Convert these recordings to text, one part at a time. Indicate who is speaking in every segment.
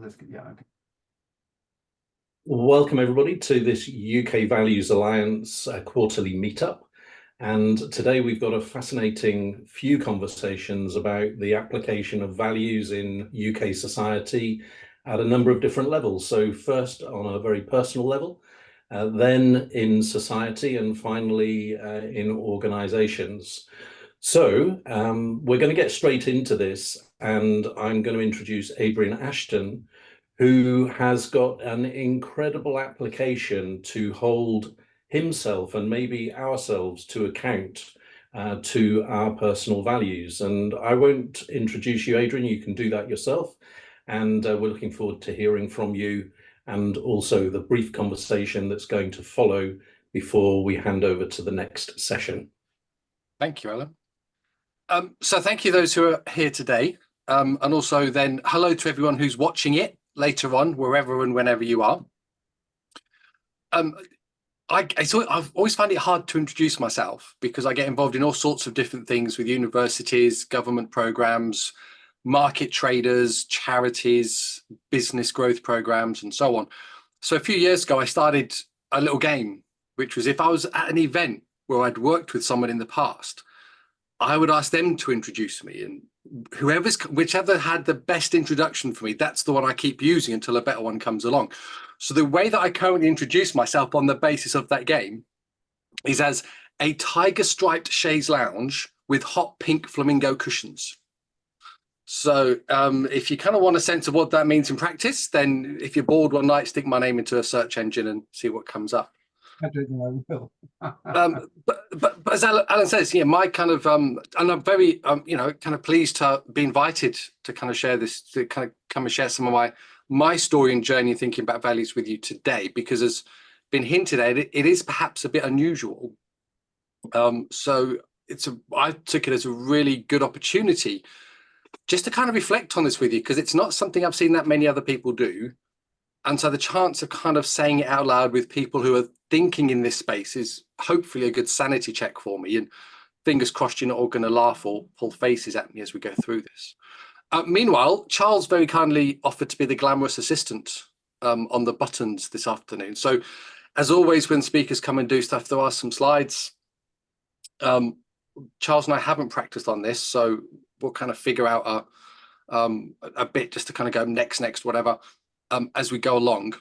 Speaker 1: Okay.
Speaker 2: Welcome everybody to this UK Values Alliance quarterly meetup. And today we've got a fascinating few conversations about the application of values in UK society at a number of different levels. So first on a very personal level, then in society, and finally in organisations. So we're going to get straight into this, and I'm going to introduce Adrian Ashton, who has got an incredible application to hold himself and maybe ourselves to account to our personal values. And I won't introduce you, Adrian, you can do that yourself. And we're looking forward to hearing from you and also the brief conversation that's going to follow before we hand over to the next session.
Speaker 3: Thank you, Alan. So thank you those who are here today. And also then hello to everyone who's watching it later on, wherever and whenever you are. I've always found it hard to introduce myself because I get involved in all sorts of different things with universities, government programs, market traders, charities, business growth programs, and so on. So a few years ago, I started a little game, which was if I was at an event where I'd worked with someone in the past, I would ask them to introduce me, and whichever had the best introduction for me, that's the one I keep using until a better one comes along. So the way that I currently introduce myself on the basis of that game is as a tiger striped chaise lounge with hot pink flamingo cushions. So if you kind of want a sense of what that means in practice, then if you're bored one night, stick my name into a search engine and see what comes up.
Speaker 1: I don't know I will.
Speaker 3: but as Alan says, yeah, my kind of and I'm very kind of pleased to be invited to kind of share this, to kind of come and share some of my story and journey thinking about values with you today, because as been hinted at, it is perhaps a bit unusual. So I took it as a really good opportunity just to kind of reflect on this with you, because it's not something I've seen that many other people do. And so the chance of kind of saying it out loud with people who are thinking in this space is hopefully a good sanity check for me. And fingers crossed you're not all going to laugh or pull faces at me as we go through this. Meanwhile, Charles very kindly offered to be the glamorous assistant on the buttons this afternoon. So as always, when speakers come and do stuff, there are some slides. Charles and I haven't practiced on this, so we'll kind of figure out a bit just to kind of go next, whatever. As we go along.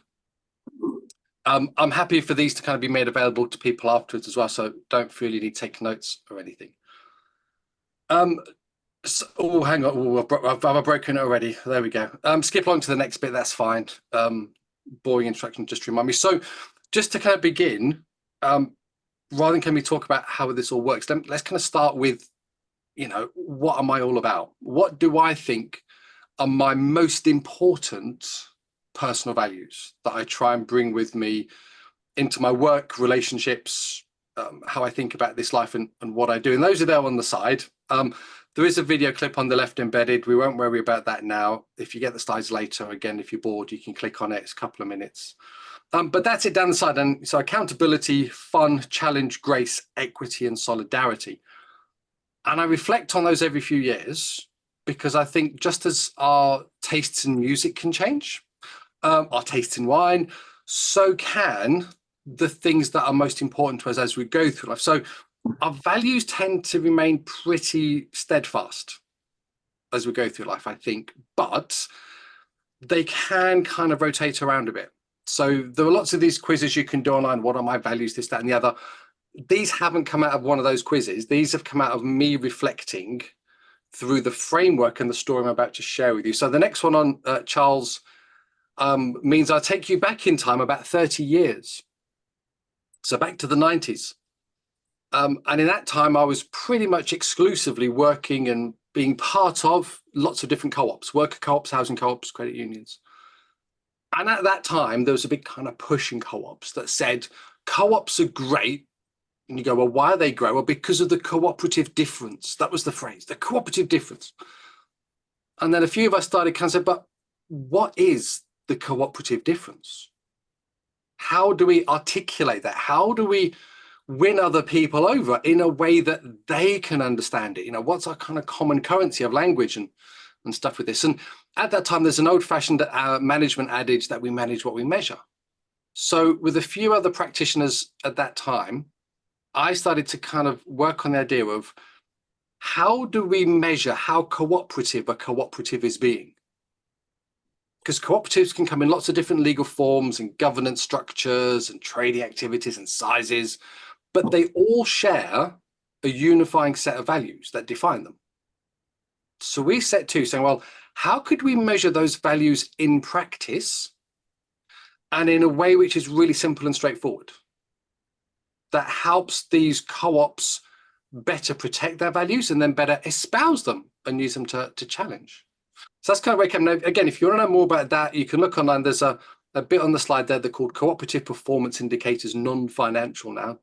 Speaker 3: I'm happy for these to kind of be made available to people afterwards as well, so don't feel you need to take notes or anything. Oh, hang on, I've broken it already. There we go. Skip along to the next bit, that's fine. Boring instructions, just to remind me. So just to kind of begin, rather than can we talk about how this all works, let's kind of start with, what am I all about? What do I think are my most important personal values that I try and bring with me into my work, relationships, how I think about this life and what I do. And those are there on the side. There is a video clip on the left embedded. We won't worry about that now. If you get the slides later, again, if you're bored, you can click on it. It's a couple of minutes. But that's it down the side. And so accountability, fun, challenge, grace, equity, and solidarity. And I reflect on those every few years because I think just as our tastes in music can change, our taste in wine, so can the things that are most important to us as we go through life. So our values tend to remain pretty steadfast as we go through life, I think, but they can kind of rotate around a bit. So there are lots of these quizzes you can do online. What are my values, this, that, and the other. These haven't come out of one of those quizzes. These have come out of me reflecting through the framework and the story I'm about to share with you. So the next one on Charles means I'll take you back in time about 30 years. So back to the 90s. And in that time, I was pretty much exclusively working and being part of lots of different co-ops, worker co-ops, housing co-ops, credit unions. And at that time, there was a big kind of push in co-ops that said, co-ops are great. And you go, well, why are they great? Well, because of the cooperative difference. That was the phrase, the cooperative difference. And then a few of us started kind of saying, but what is the cooperative difference? How do we articulate that? How do we win other people over in a way that they can understand it? What's our kind of common currency of language and stuff with this? And at that time, there's an old-fashioned management adage that we manage what we measure. So with a few other practitioners at that time, I started to kind of work on the idea of how do we measure how cooperative a cooperative is being? Because cooperatives can come in lots of different legal forms and governance structures and trading activities and sizes, but they all share a unifying set of values that define them. So we set to saying, well, how could we measure those values in practice and in a way which is really simple and straightforward, that helps these co-ops better protect their values and then better espouse them and use them to challenge. So that's kind of where it came. Now, again, if you want to know more about that, you can look online. There's a bit on the slide there. They're called cooperative performance indicators, non-financial now.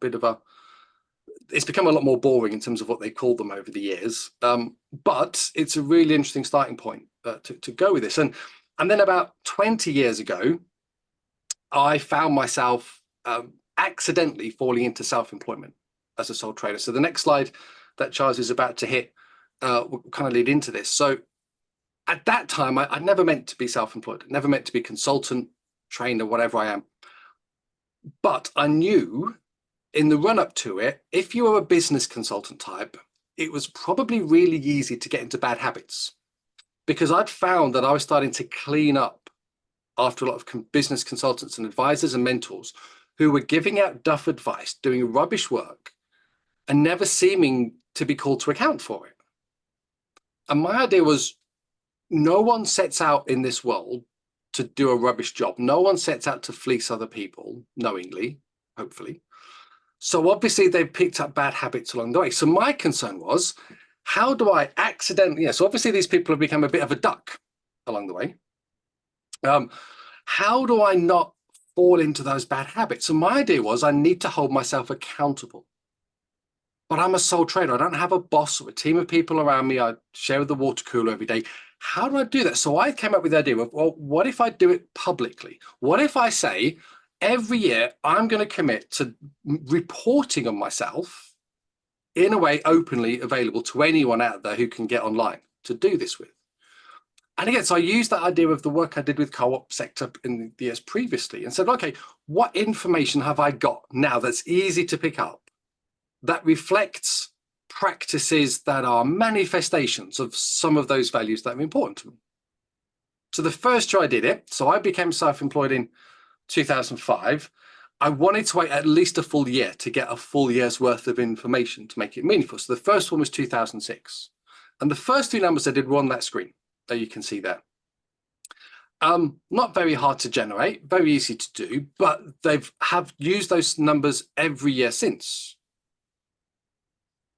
Speaker 3: It's become a lot more boring in terms of what they call them over the years. But it's a really interesting starting point to go with this. And then about 20 years ago, I found myself accidentally falling into self-employment as a sole trader. So the next slide that Charles is about to hit will kind of lead into this. So at that time, I never meant to be self-employed, never meant to be consultant, trainer, whatever I am. But I knew in the run up to it, if you were a business consultant type, it was probably really easy to get into bad habits, because I'd found that I was starting to clean up after a lot of business consultants and advisors and mentors who were giving out duff advice, doing rubbish work, and never seeming to be called to account for it. And my idea was, no one sets out in this world to do a rubbish job. No one sets out to fleece other people knowingly, hopefully. So obviously they've picked up bad habits along the way. So my concern was, how do I accidentally, so obviously these people have become a bit of a duck along the way. How do I not fall into those bad habits? So my idea was, I need to hold myself accountable. But I'm a sole trader. I don't have a boss or a team of people around me. I share the water cooler every day. How do I do that? So I came up with the idea of, well, what if I do it publicly? What if I say, every year I'm going to commit to reporting on myself in a way openly available to anyone out there who can get online to do this with? And again, so I used that idea of the work I did with co-op sector in the years previously and said, okay, what information have I got now that's easy to pick up, that reflects practices that are manifestations of some of those values that are important to me? So the first year I did it, so I became self-employed in 2005. I wanted to wait at least a full year to get a full year's worth of information to make it meaningful. So the first one was 2006. And the first two numbers I did were on that screen that you can see there. Not very hard to generate, very easy to do, but have used those numbers every year since.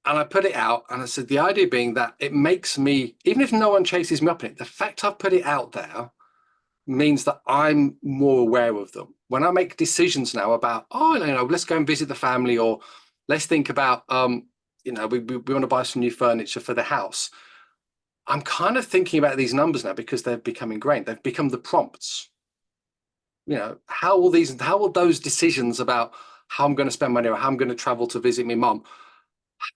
Speaker 3: And I put it out and I said, the idea being that it makes me, even if no one chases me up in it, the fact I've put it out there means that I'm more aware of them. When I make decisions now about, let's go and visit the family, or let's think about, we want to buy some new furniture for the house. I'm kind of thinking about these numbers now because they've become ingrained. They've become the prompts. How will those decisions about how I'm going to spend money or how I'm going to travel to visit my mum,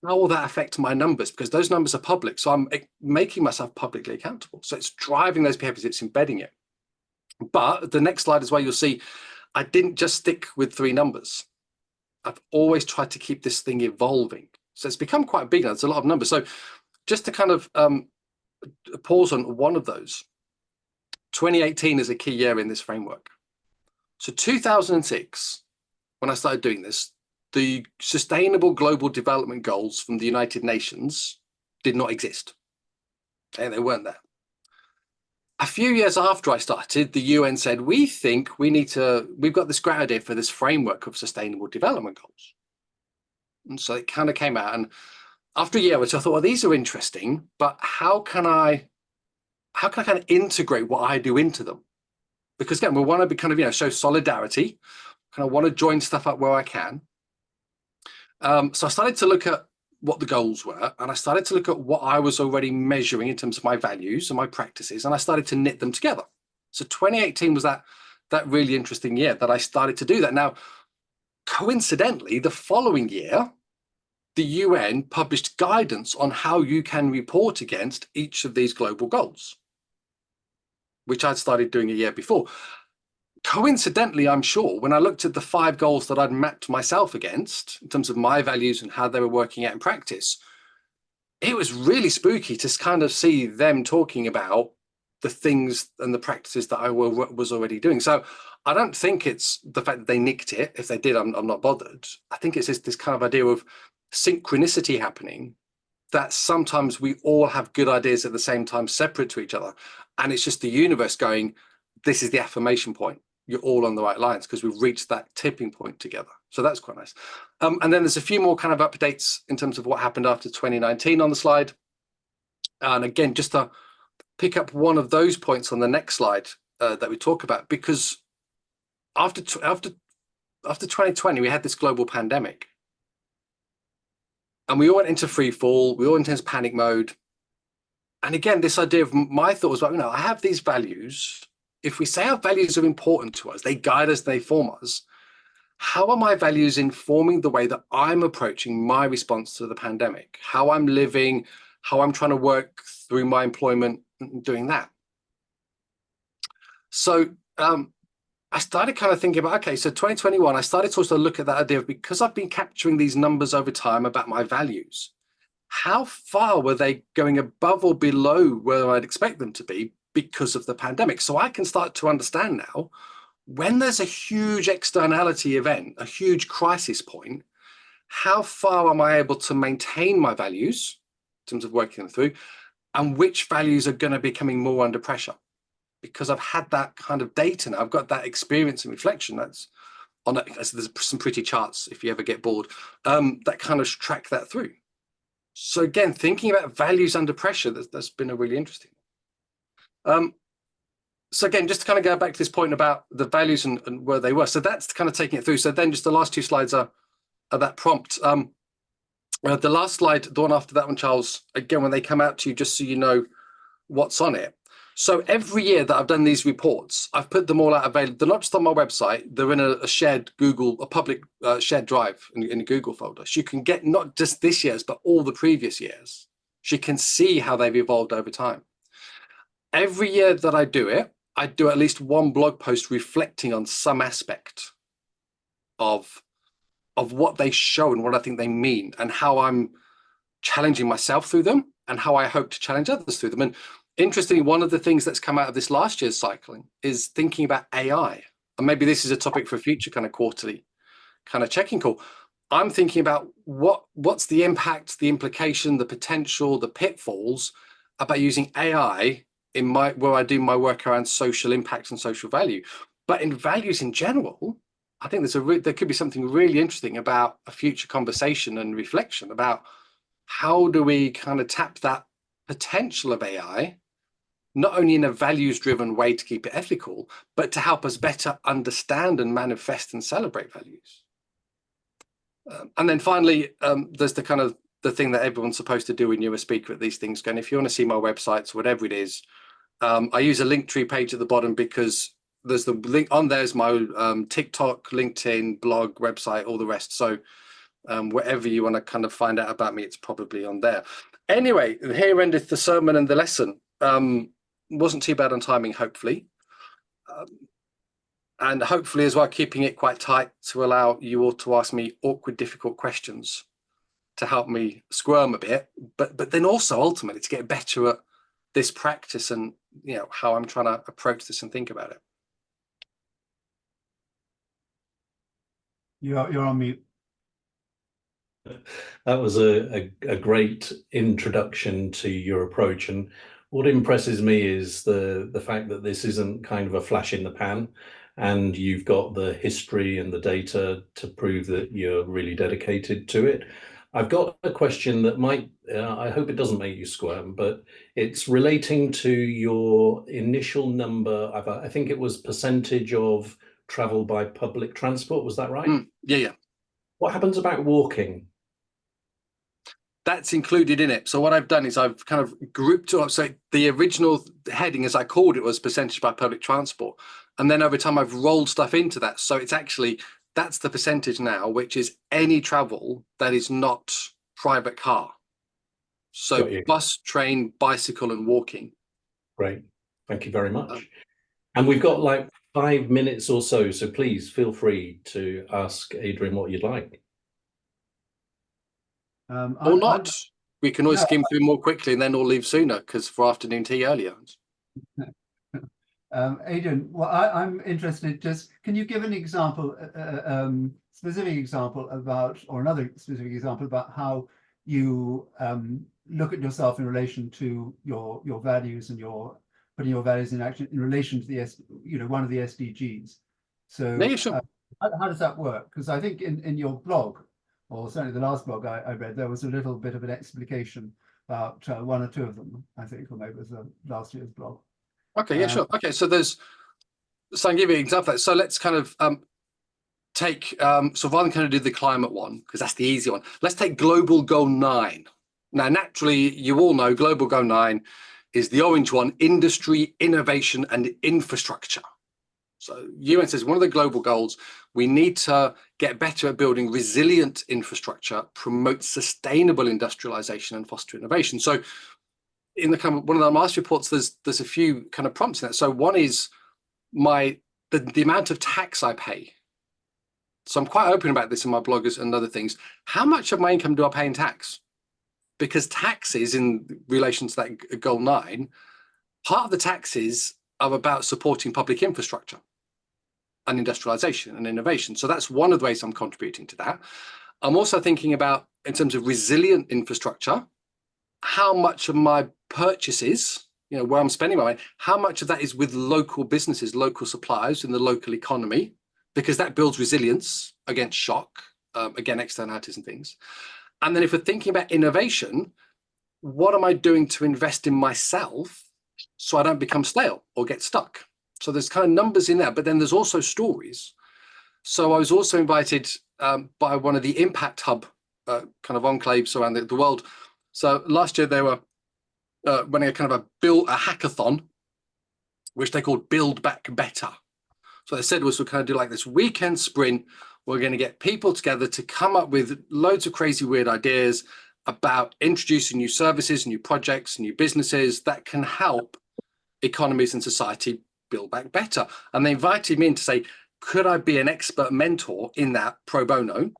Speaker 3: how will that affect my numbers? Because those numbers are public. So I'm making myself publicly accountable. So it's driving those behaviors, it's embedding it. But the next slide as well, you'll see, I didn't just stick with 3 numbers. I've always tried to keep this thing evolving. So it's become quite big now. It's a lot of numbers. So just to kind of pause on one of those, 2018 is a key year in this framework. So 2006, when I started doing this, the Sustainable Global Development Goals from the United Nations did not exist. Okay, they weren't there. A few years after I started, the UN said, we think we've got this great idea for this framework of sustainable development goals. And so it kind of came out, and after a year or two, I thought, well, these are interesting, but how can I kind of integrate what I do into them? Because again, we want to be kind of, show solidarity, kind of want to join stuff up where I can. So I started to look at what the goals were, and I started to look at what I was already measuring in terms of my values and my practices, and I started to knit them together. So 2018 was that really interesting year that I started to do that. Now, coincidentally, the following year, the UN published guidance on how you can report against each of these global goals. which I'd started doing a year before. Coincidentally, I'm sure, when I looked at the 5 goals that I'd mapped myself against in terms of my values and how they were working out in practice, it was really spooky to kind of see them talking about the things and the practices that I was already doing. So I don't think it's the fact that they nicked it. If they did, I'm not bothered. I think it's this kind of idea of synchronicity happening, that sometimes we all have good ideas at the same time, separate to each other. And it's just the universe going, this is the affirmation point. You're all on the right lines because we've reached that tipping point together. So that's quite nice. And then there's a few more kind of updates in terms of what happened after 2019 on the slide. And again, just to pick up one of those points on the next slide that we talk about, because after 2020, we had this global pandemic. And we all went into free fall, we all went into panic mode. And again, this idea of my thought was, well, I have these values. If we say our values are important to us, they guide us, they form us. How are my values informing the way that I'm approaching my response to the pandemic? How I'm living, how I'm trying to work through my employment, doing that. So I started kind of thinking about, okay, so 2021, I started to also look at that idea of, because I've been capturing these numbers over time about my values, how far were they going above or below where I'd expect them to be because of the pandemic? So I can start to understand now, when there's a huge externality event, a huge crisis point, how far am I able to maintain my values in terms of working them through, and which values are going to be coming more under pressure? Because I've had that kind of data now, I've got that experience and reflection. That's on that. There's some pretty charts if you ever get bored that kind of track that through. So again, thinking about values under pressure, that's been a really interesting. So again, just to kind of go back to this point about the values and where they were. So that's kind of taking it through. So then just the last 2 slides are that prompt. The last slide, the one after that one, Charles, again, when they come out to you, just so you know what's on it. So every year that I've done these reports, I've put them all out available. They're not just on my website, they're in a shared a public shared drive in a Google folder. So you can get not just this year's, but all the previous years. So you can see how they've evolved over time. Every year that I do it, I do at least one blog post reflecting on some aspect of what they show and what I think they mean, and how I'm challenging myself through them and how I hope to challenge others through them. And interestingly, one of the things that's come out of this last year's cycling is thinking about AI. And maybe this is a topic for a future kind of quarterly kind of checking call. I'm thinking about what's the impact, the implication, the potential, the pitfalls about using AI in where I do my work around social impact and social value. But in values in general, I think there could be something really interesting about a future conversation and reflection about how do we kind of tap that potential of AI, not only in a values-driven way to keep it ethical, but to help us better understand and manifest and celebrate values. And then finally, there's the kind of the thing that everyone's supposed to do when you're a speaker at these things. And if you want to see my websites, whatever it is, I use a Linktree page at the bottom because there's the link on there's my TikTok, LinkedIn, blog, website, all the rest. So whatever you want to kind of find out about me, it's probably on there. Anyway, here endeth the sermon and the lesson. Wasn't too bad on timing, hopefully. And hopefully as well, keeping it quite tight to allow you all to ask me awkward, difficult questions to help me squirm a bit, but then also ultimately to get better at this practice and how I'm trying to approach this and think about it.
Speaker 1: You're on mute.
Speaker 2: That was a great introduction to your approach, and what impresses me is the fact that this isn't kind of a flash in the pan, and you've got the history and the data to prove that you're really dedicated to it. I've got a question that might, I hope it doesn't make you squirm, but it's relating to your initial number. I think it was percentage of travel by public transport. Was that right?
Speaker 3: Yeah. What
Speaker 2: happens about walking?
Speaker 3: That's included in it. So what I've done is I've kind of grouped up. So the original heading, as I called it, was percentage by public transport. And then over time, I've rolled stuff into that. So it's actually, that's the percentage now, which is any travel that is not private car. So bus, train, bicycle, and walking.
Speaker 2: Great. Thank you very much. And we've got like 5 minutes or so, so please feel free to ask Adrian what you'd like.
Speaker 3: Or not. We can always skim through more quickly and then all leave sooner because for afternoon tea earlier.
Speaker 1: Adrian, well, I'm interested, just can you give an example, specific example about, or another specific example about how you look at yourself in relation to your values and your putting your values in action in relation to the one of the SDGs. So
Speaker 3: yeah, sure.
Speaker 1: How does that work? Because I think in your blog, or certainly the last blog I read, there was a little bit of an explication about one or two of them, I think, or maybe it was last year's blog.
Speaker 3: Okay, yeah, sure. Okay, so I'll give you an example. So let's kind of take, so rather than kind of do the climate one, because that's the easy one, let's take Global Goal 9. Now, naturally, you all know Global Goal 9 is the orange one, industry, innovation, and infrastructure. So UN says one of the global goals, we need to get better at building resilient infrastructure, promote sustainable industrialization, and foster innovation. So in the kind of one of the master reports, there's a few kind of prompts in that. So one is the amount of tax I pay. So I'm quite open about this in my bloggers and other things. How much of my income do I pay in tax? Because taxes in relation to that goal 9, part of the taxes are about supporting public infrastructure and industrialization and innovation. So that's one of the ways I'm contributing to that. I'm also thinking about, in terms of resilient infrastructure, how much of my purchases, where I'm spending my money, how much of that is with local businesses, local suppliers in the local economy, because that builds resilience against shock, against externalities and things. And then if we're thinking about innovation, what am I doing to invest in myself so I don't become stale or get stuck? So there's kind of numbers in there, but then there's also stories. So I was also invited by one of the Impact Hub kind of enclaves around the world. So last year they were running a kind of a hackathon, which they called Build Back Better. So they said was we're kind of do like this weekend sprint. We're going to get people together to come up with loads of crazy, weird ideas about introducing new services, new projects, new businesses that can help economies and society build back better. And they invited me in to say, could I be an expert mentor in that pro bono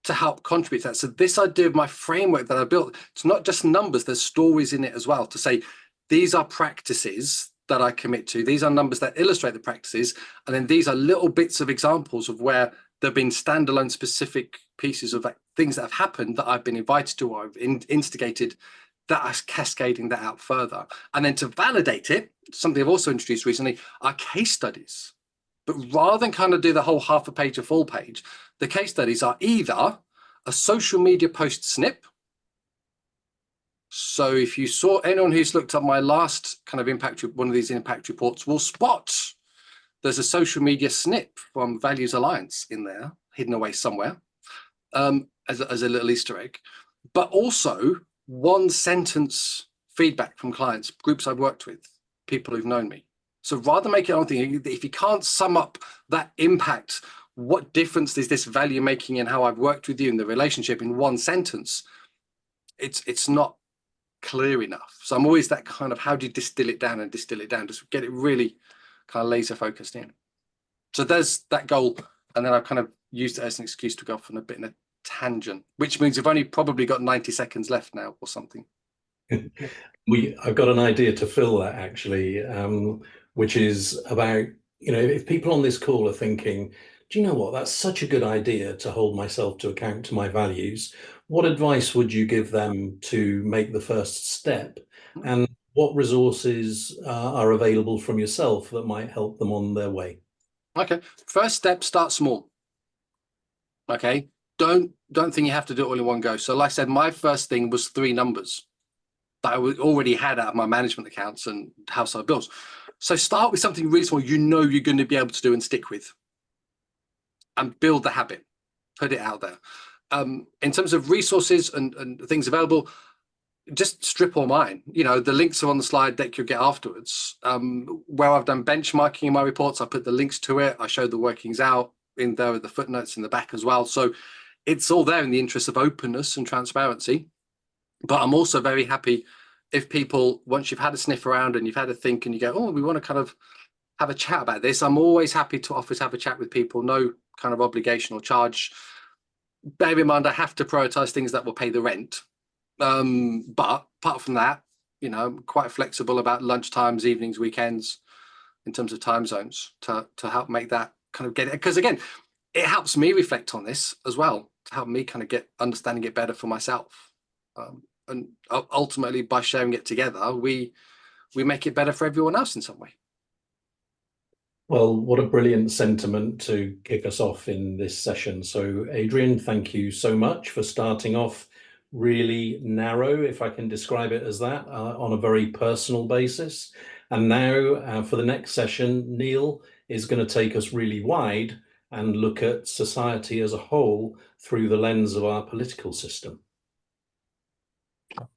Speaker 3: to help contribute to that? So this idea of my framework that I built, it's not just numbers, there's stories in it as well to say, these are practices that I commit to. These are numbers that illustrate the practices. And then these are little bits of examples of where there've been standalone specific pieces of things that have happened that I've been invited to or I've instigated that are cascading that out further. And then to validate it, something I've also introduced recently are case studies. But rather than kind of do the whole half a page or full page, the case studies are either a social media post snip. So if you saw anyone who's looked at my last kind of one of these impact reports will spot there's a social media snip from Values Alliance in there, hidden away somewhere, as a little Easter egg. But also 1 sentence feedback from clients, groups I've worked with, people who've known me. So rather than make it on thing, if you can't sum up that impact, what difference is this value making in how I've worked with you in the relationship in 1 sentence, it's not clear enough. So I'm always that kind of, how do you distill it down, just get it really kind of laser focused in. So there's that goal. And then I've kind of used it as an excuse to go off on a bit in a tangent, which means we've only probably got 90 seconds left now or something.
Speaker 2: I've got an idea to fill that actually, which is about, if people on this call are thinking, do you know what, that's such a good idea to hold myself to account to my values. What advice would you give them to make the first step? And what resources are available from yourself that might help them on their way? Okay,
Speaker 3: first step, start small. Okay, don't think you have to do it all in one go. So like I said, my first thing was 3 numbers that I already had out of my management accounts and household bills. So start with something really small you're going to be able to do and stick with. And build the habit, put it out there. In terms of resources and things available, just strip all mine. The links are on the slide deck you'll get afterwards. Where I've done benchmarking in my reports, I put the links to it. I showed the workings out in there with the footnotes in the back as well. So it's all there in the interest of openness and transparency. But I'm also very happy if people, once you've had a sniff around and you've had a think and you go, oh, we want to kind of have a chat about this, I'm always happy to offer to have a chat with people, no kind of obligation or charge. Bear in mind, I have to prioritize things that will pay the rent. But apart from that, you know, I'm quite flexible about lunchtimes, evenings, weekends, in terms of time zones to help make that kind of get it. Because again, it helps me reflect on this as well, to help me kind of get understanding it better for myself. And ultimately, by sharing it together, we make it better for everyone else in some way.
Speaker 2: Well, what a brilliant sentiment to kick us off in this session. So, Adrian, thank you so much for starting off really narrow, if I can describe it as that, on a very personal basis. And now for the next session, Neil is going to take us really wide and look at society as a whole through the lens of our political system.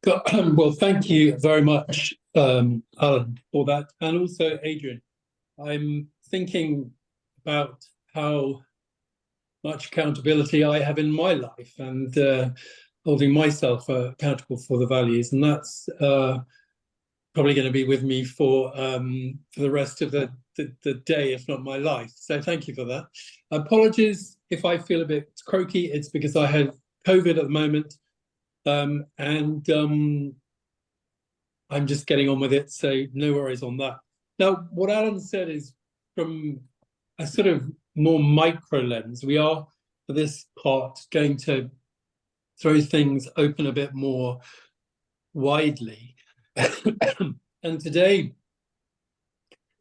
Speaker 4: Well, thank you very much, Alan, for that. And also, Adrian, I'm thinking about how much accountability I have in my life and holding myself accountable for the values. And that's probably going to be with me for the rest of the day, if not my life. So thank you for that. Apologies if I feel a bit croaky. It's because I have COVID at the moment. And I'm just getting on with it, so no worries on that. Now, what Alan said is from a sort of more micro lens. We are, for this part, going to throw things open a bit more widely. And today,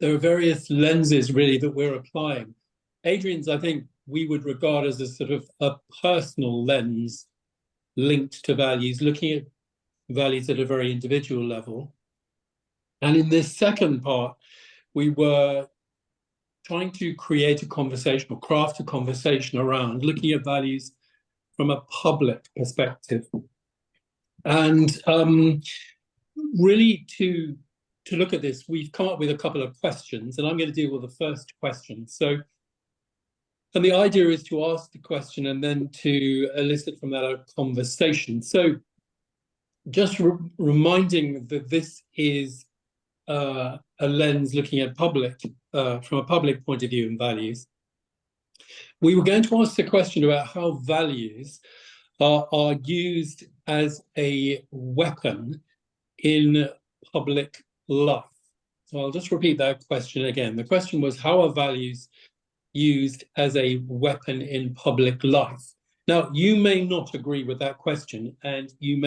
Speaker 4: there are various lenses, really, that we're applying. Adrian's, I think, we would regard as a sort of a personal lens linked to values, looking at values at a very individual level. And in this second part, we were trying to create a conversation or craft a conversation around looking at values from a public perspective. And really to look at this, we've come up with a couple of questions, and I'm going to deal with the first question. So, and the idea is to ask the question and then to elicit from that a conversation. So just reminding that this is a lens looking at public, from a public point of view and values. We were going to ask the question about how values are used as a weapon in public life. So I'll just repeat that question again. The question was, how are values used as a weapon in public life? Now, you may not agree with that question, and your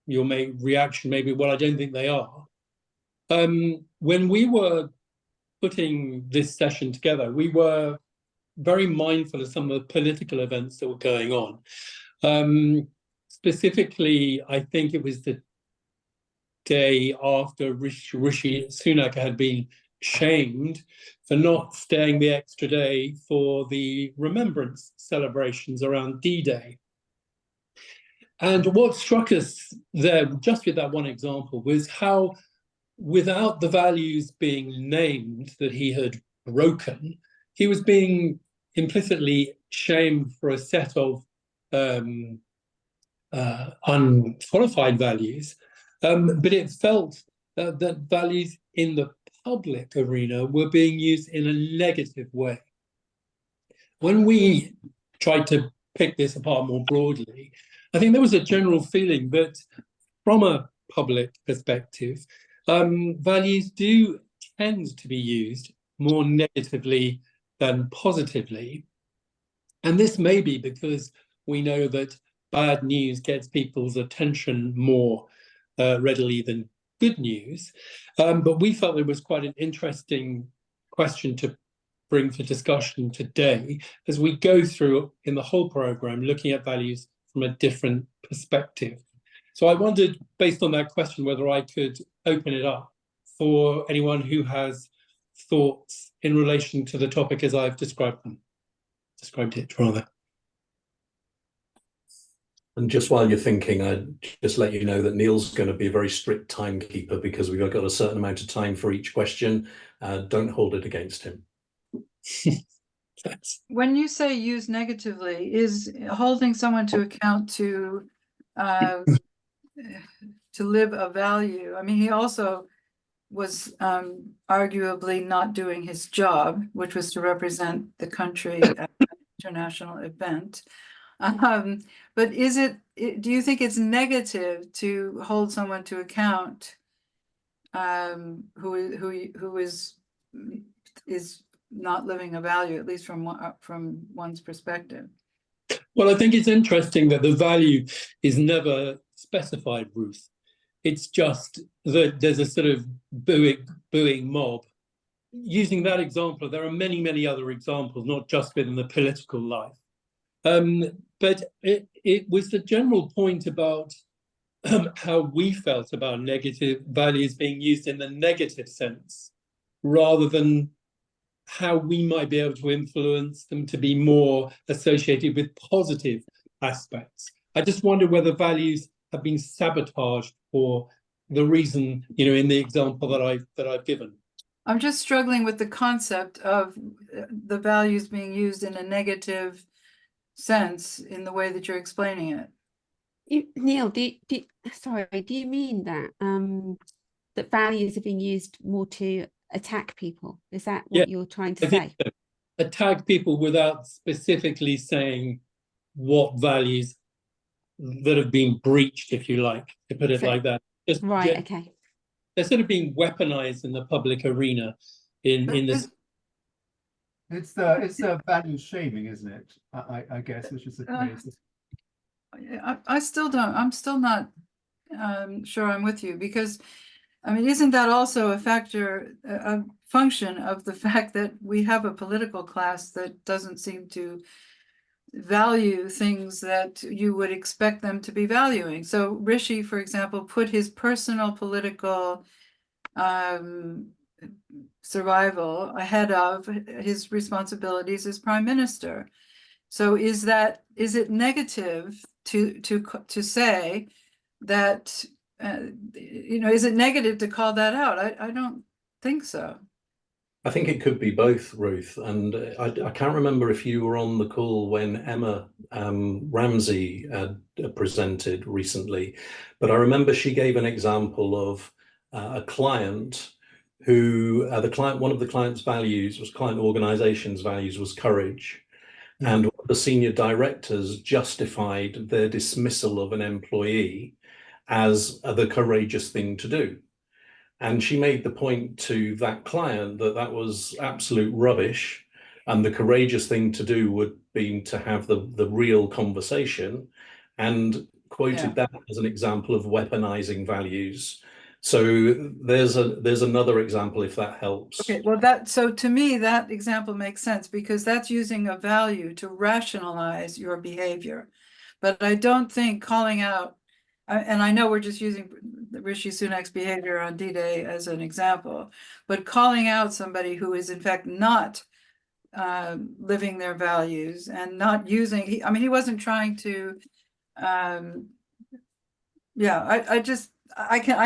Speaker 4: reaction may be, well, I don't think they are. When we were putting this session together, we were very mindful of some of the political events that were going on. Specifically, I think it was the day after Rishi Sunak had been shamed for not staying the extra day for the remembrance celebrations around D-Day. And what struck us there, just with that one example, was how, without the values being named that he had broken, he was being implicitly shamed for a set of unqualified values. But it felt that values in the public arena were being used in a negative way. When we tried to pick this apart more broadly, I think there was a general feeling that from a public perspective, values do tend to be used more negatively than positively. And this may be because we know that bad news gets people's attention more readily than good news. But we felt it was quite an interesting question to bring for discussion today as we go through in the whole programme looking at values from a different perspective. So I wondered, based on that question, whether I could open it up for anyone who has thoughts in relation to the topic as I've described it rather.
Speaker 2: And just while you're thinking, I'd just let you know that Neil's going to be a very strict timekeeper because we've got a certain amount of time for each question. Don't hold it against him.
Speaker 4: Thanks.
Speaker 5: When you say use negatively, is holding someone to account to to live a value. I mean, he also was arguably not doing his job, which was to represent the country at an international event. But do you think it's negative to hold someone to account who is not living a value, at least from one's perspective?
Speaker 4: Well, I think it's interesting that the value is never specified, Ruth. It's just that there's a sort of booing mob. Using that example, there are many, many other examples, not just within the political life. But it was the general point about how we felt about negative values being used in the negative sense, rather than how we might be able to influence them to be more associated with positive aspects. I just wonder whether values have been sabotaged for the reason, in the example that I've given.
Speaker 5: I'm just struggling with the concept of the values being used in a negative sense in the way that you're explaining it.
Speaker 6: Neil, do you mean that that values are being used more to attack people? Is that what you're trying to say?
Speaker 4: So. Attack people without specifically saying what values that have been breached, if you like, to put it like that. Just
Speaker 6: right, okay.
Speaker 4: They're sort of being weaponized in the public arena in this.
Speaker 1: It's the value shaming, isn't it? I guess, which is the case.
Speaker 5: I'm still not sure I'm with you, because I mean, isn't that also a function of the fact that we have a political class that doesn't seem to value things that you would expect them to be valuing? So Rishi, for example, put his personal political survival ahead of his responsibilities as prime minister. So is it negative to say that, is it negative to call that out? I don't think so.
Speaker 2: I think it could be both, Ruth. And I can't remember if you were on the call when Emma Ramsey presented recently, but I remember she gave an example of a client who, one of the client's values was, client organization's values was courage. And one of the senior directors justified their dismissal of an employee as the courageous thing to do. And she made the point to that client that that was absolute rubbish, and the courageous thing to do would be to have the real conversation, and quoted that as an example of weaponizing values. So there's another example, if that helps.
Speaker 5: Okay, well, so to me, that example makes sense, because that's using a value to rationalize your behavior. But I don't think calling out, and I know we're just using Rishi Sunak's behavior on D-Day as an example, but calling out somebody who is in fact not living their values and not using, he wasn't trying to, I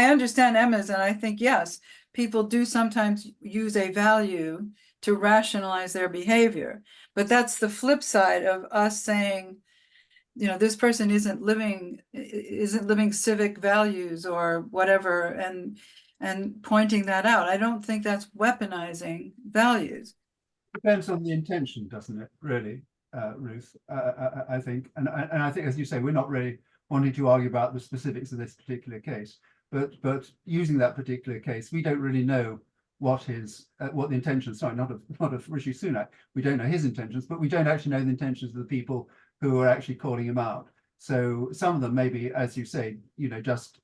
Speaker 5: understand Emma's, and I think, yes, people do sometimes use a value to rationalize their behavior, but that's the flip side of us saying, this person isn't living civic values or whatever, and pointing that out. I don't think that's weaponizing values.
Speaker 1: Depends on the intention, doesn't it, really, Ruth? I think, and I think, as you say, we're not really wanting to argue about the specifics of this particular case, but using that particular case, we don't really know what the intentions. Sorry, not of Rishi Sunak. We don't know his intentions, but we don't actually know the intentions of the people who are actually calling him out. So some of them maybe, as you say, just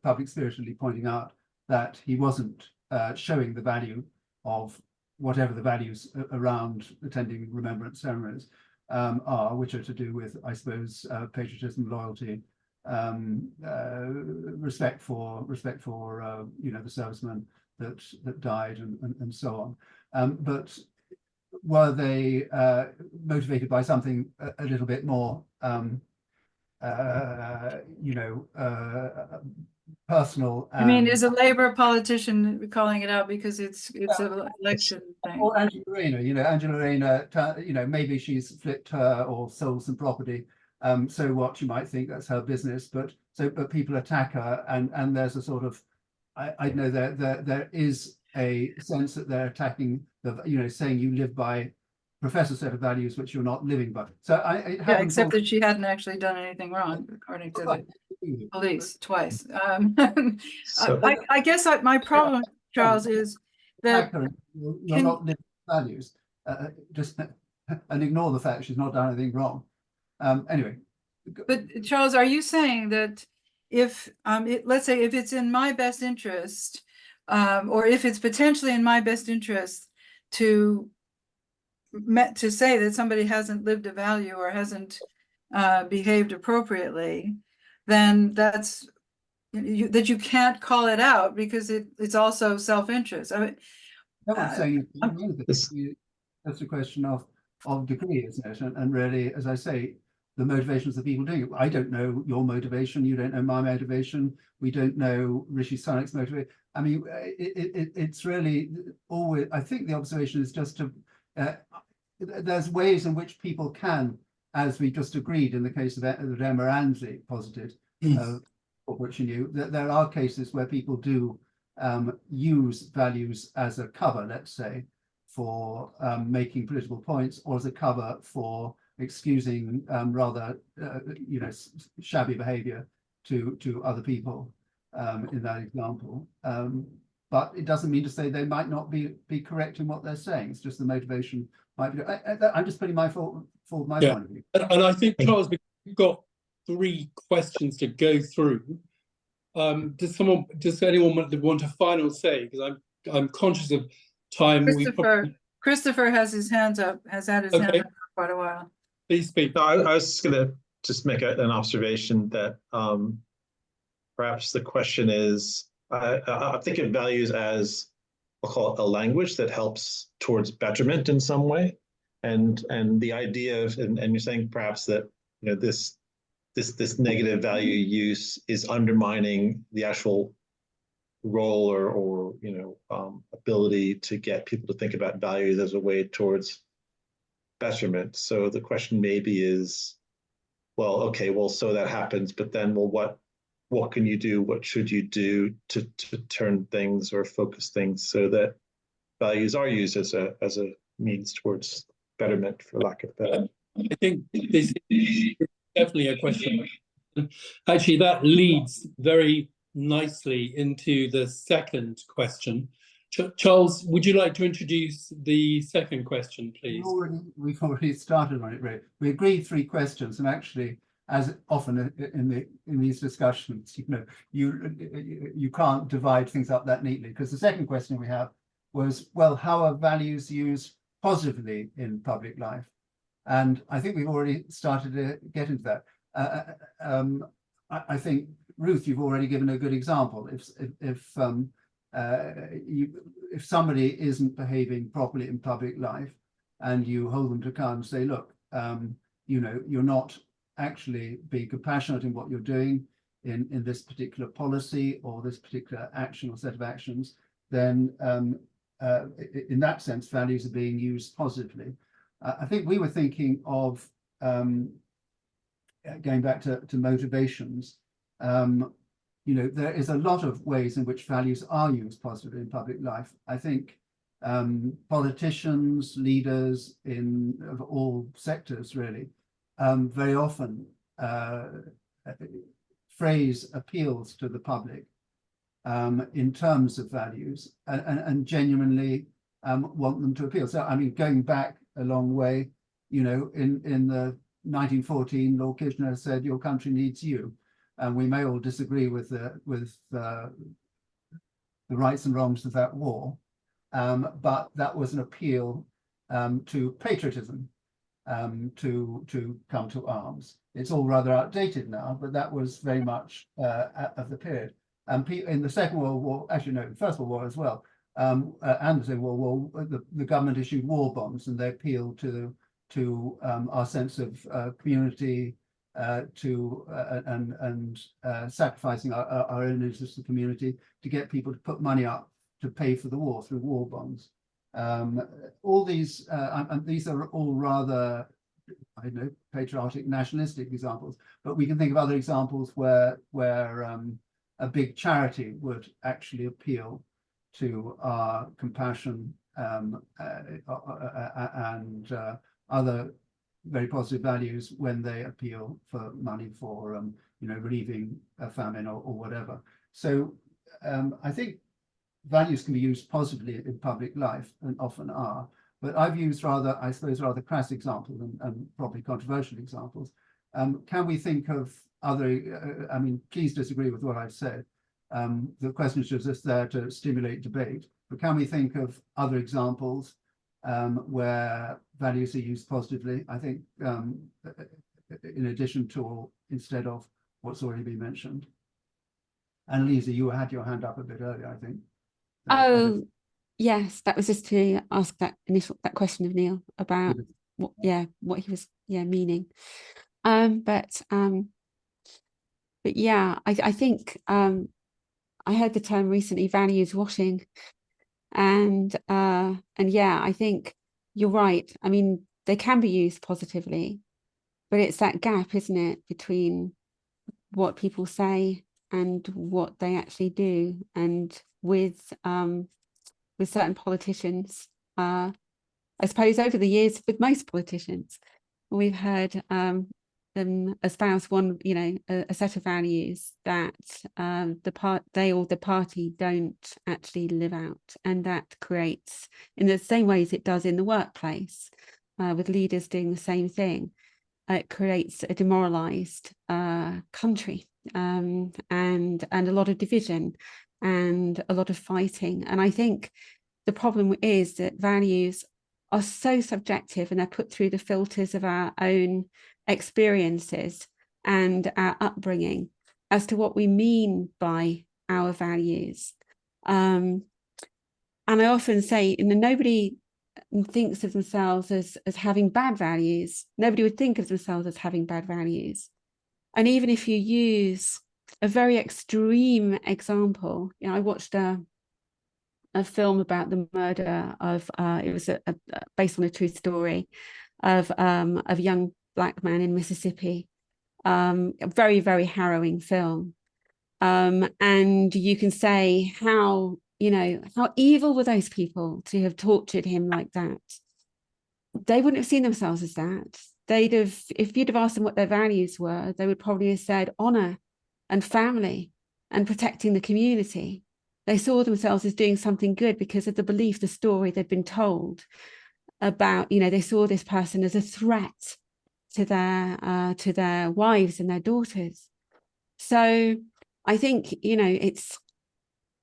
Speaker 1: public spiritedly pointing out that he wasn't showing the value of whatever the values around attending remembrance ceremonies are, which are to do with, I suppose, patriotism, loyalty, respect for the servicemen that died, and so on. But were they motivated by something a little bit more, personal?
Speaker 5: I mean, is a Labour politician calling it out because it's an election thing?
Speaker 1: Or Angela Rayner, maybe she's flipped her or sold some property. So what, you might think that's her business, but So, but people attack her, and there's a sort of, I know there is a sense that they're attacking the, saying you live by profess a set of values which you're not living by. So
Speaker 5: Yeah, except that she hadn't actually done anything wrong, according to the police twice.
Speaker 7: So-
Speaker 5: I guess my problem, Charles, is that
Speaker 1: you're not living values. Just and ignore the fact she's not done anything wrong. Anyway.
Speaker 5: But Charles, are you saying that if let's say if it's in my best interest, or if it's potentially in my best interest to say that somebody hasn't lived a value or hasn't behaved appropriately, then that's that you can't call it out because it's also self-interest. I mean,
Speaker 1: No one's saying that's a question of degree, isn't it? And really, as I say, the motivations of people doing it. I don't know your motivation. You don't know my motivation. We don't know Rishi Sunak's motivation. I mean, it's really always. I think the observation is just to. There's ways in which people can, as we just agreed in the case of Emma Ansley posited, of which you knew, that there are cases where people do use values as a cover, let's say, for making political points, or as a cover for excusing rather shabby behavior to other people in that example. But it doesn't mean to say they might not be correct in what they're saying. It's just the motivation might be. I'm just putting my point of view.
Speaker 4: And I think, Charles, we've got 3 questions to go through. Does anyone want a final say? Because I'm conscious of time.
Speaker 5: Christopher has his hands up. Has had his hand up for quite a while.
Speaker 4: Please speak.
Speaker 7: No, I was just going to make an observation that perhaps the question is, I think of values as, I'll call it a language that helps towards betterment in some way, and the idea of, and you're saying perhaps that this negative value use is undermining the actual role or ability to get people to think about values as a way towards betterment. So the question maybe is, well, okay, well, so that happens, but then, well, what can you do? What should you do to turn things or focus things so that values are used as a means towards betterment, for lack of better?
Speaker 4: I think this is definitely a question. Actually, that leads very nicely into the second question. Charles, would you like to introduce the second question, please?
Speaker 1: We've already started on it, Ray. We agreed 3 questions, and actually, as often in these discussions, you can't divide things up that neatly, because the second question we have was, well, how are values used positively in public life? And I think we've already started to get into that. I think, Ruth, you've already given a good example. If somebody isn't behaving properly in public life, and you hold them to account and say, look, you're not actually being compassionate in what you're doing in this particular policy or this particular action or set of actions, then in that sense, values are being used positively. I think we were thinking of going back to motivations. There is a lot of ways in which values are used positively in public life. I think politicians, leaders of all sectors really, very often phrase appeals to the public in terms of values and genuinely want them to appeal. So, I mean, going back a long way, in the 1914, Lord Kitchener said, "Your country needs you." And we may all disagree with the rights and wrongs of that war, but that was an appeal to patriotism, to come to arms. It's all rather outdated now, but that was very much of the period. And in the Second World War, actually no, the First World War as well, and the Second World War, the government issued war bonds, and they appealed to our sense of community, and sacrificing our own interests in the community to get people to put money up to pay for the war through war bonds. All these, and these are all rather, I I don't know, patriotic, nationalistic examples, but we can think of other examples where a big charity would actually appeal to our compassion and other very positive values when they appeal for money for relieving a famine or whatever. So I think values can be used positively in public life, and often are, but I've used rather crass examples and probably controversial examples. Can we think of other, I mean, please disagree with what I've said. The question is just there to stimulate debate, but can we think of other examples where values are used positively? I think in addition to or instead of what's already been mentioned. And Lisa, you had your hand up a bit earlier, I think.
Speaker 6: Oh, yes, that was just to ask that question of Neil about what he was meaning. But yeah, I think I heard the term recently, values washing, and yeah, I think you're right. I mean, they can be used positively, but it's that gap, isn't it, between what people say and what they actually do. And with certain politicians, I suppose over the years, with most politicians, we've heard them espouse one, a set of values that the party don't actually live out, and that creates, in the same ways it does in the workplace, with leaders doing the same thing, it creates a demoralized country, and a lot of division and a lot of fighting. And I think the problem is that values are so subjective, and they're put through the filters of our own experiences and our upbringing as to what we mean by our values. And I often say, nobody thinks of themselves as having bad values. Nobody would think of themselves as having bad values. And even if you use a very extreme example, I watched a film about the murder of it was based on a true story of a young Black man in Mississippi. A very, very harrowing film. And you can say how evil were those people to have tortured him like that. They wouldn't have seen themselves as that. They'd have, if you'd have asked them what their values were, they would probably have said honor and family and protecting the community. They saw themselves as doing something good because of the belief, the story they'd been told about, they saw this person as a threat to their wives and their daughters. So I think, it's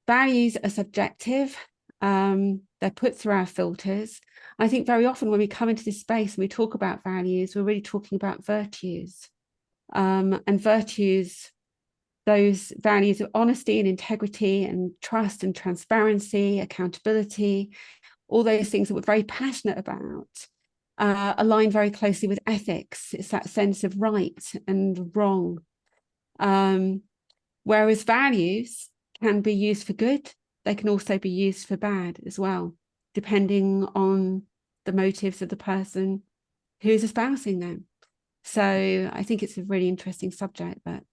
Speaker 6: values are subjective. They're put through our filters. I think very often when we come into this space and we talk about values, we're really talking about virtues. And virtues, those values of honesty and integrity and trust and transparency, accountability, all those things that we're very passionate about, align very closely with ethics. It's that sense of right and wrong. Whereas values can be used for good, they can also be used for bad as well, depending on the motives of the person who's espousing them. So I think it's a really interesting subject, but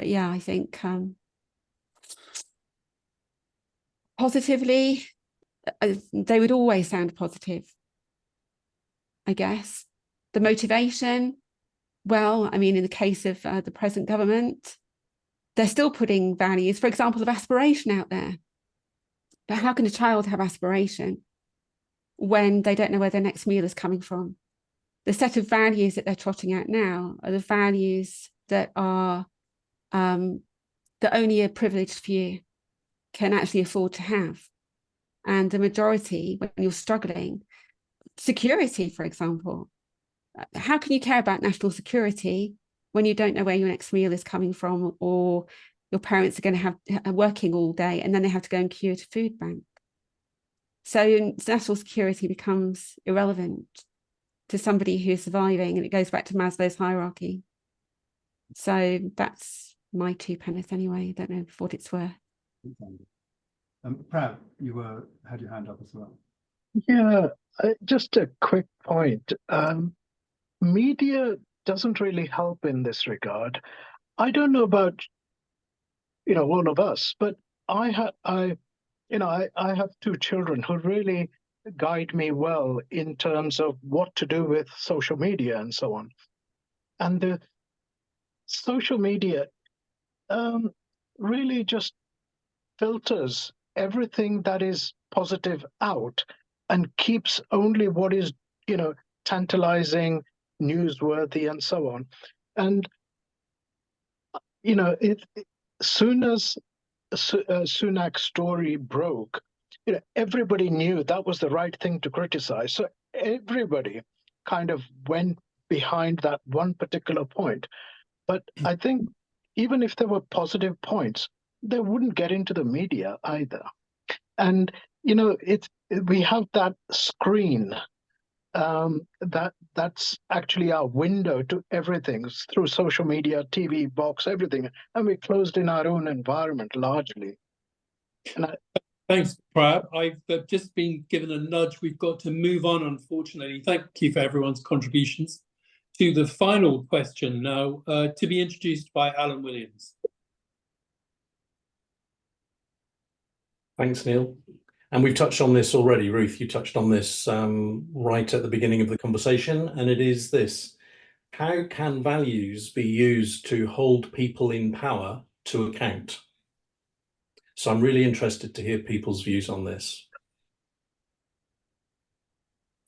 Speaker 6: yeah, I think positively, they would always sound positive, I guess. The motivation, well, I mean, in the case of the present government, they're still putting values, for example, of aspiration out there. But how can a child have aspiration when they don't know where their next meal is coming from? The set of values that they're trotting out now are the values that are that only a privileged few can actually afford to have. And the majority, when you're struggling, security, for example, how can you care about national security when you don't know where your next meal is coming from, or your parents are going to have working all day and then they have to go and queue at a food bank? So national security becomes irrelevant to somebody who's surviving, and it goes back to Maslow's hierarchy. So that's my 2 pence anyway. I don't know for what it's worth.
Speaker 1: Prav, you had your hand up as well.
Speaker 8: Yeah, just a quick point. media doesn't really help in this regard. I don't know about, all of us, but I have two children who really guide me well in terms of what to do with social media and so on. And the social media really just filters everything that is positive out and keeps only what is, tantalizing, newsworthy, and so on. And, soon as Sunak's story broke, everybody knew that was the right thing to criticize. So everybody kind of went behind that one particular point. But I think even if there were positive points, they wouldn't get into the media either. And we have that screen that's actually our window to everything through social media, TV, box, everything, and we're closed in our own environment largely. And
Speaker 4: Thanks, Prab. I've just been given a nudge. We've got to move on, unfortunately. Thank you for everyone's contributions to the final question now, to be introduced by Alan Williams.
Speaker 2: Thanks, Neil. And we've touched on this already. Ruth, you touched on this right at the beginning of the conversation, and it is this: how can values be used to hold people in power to account? So I'm really interested to hear people's views on this.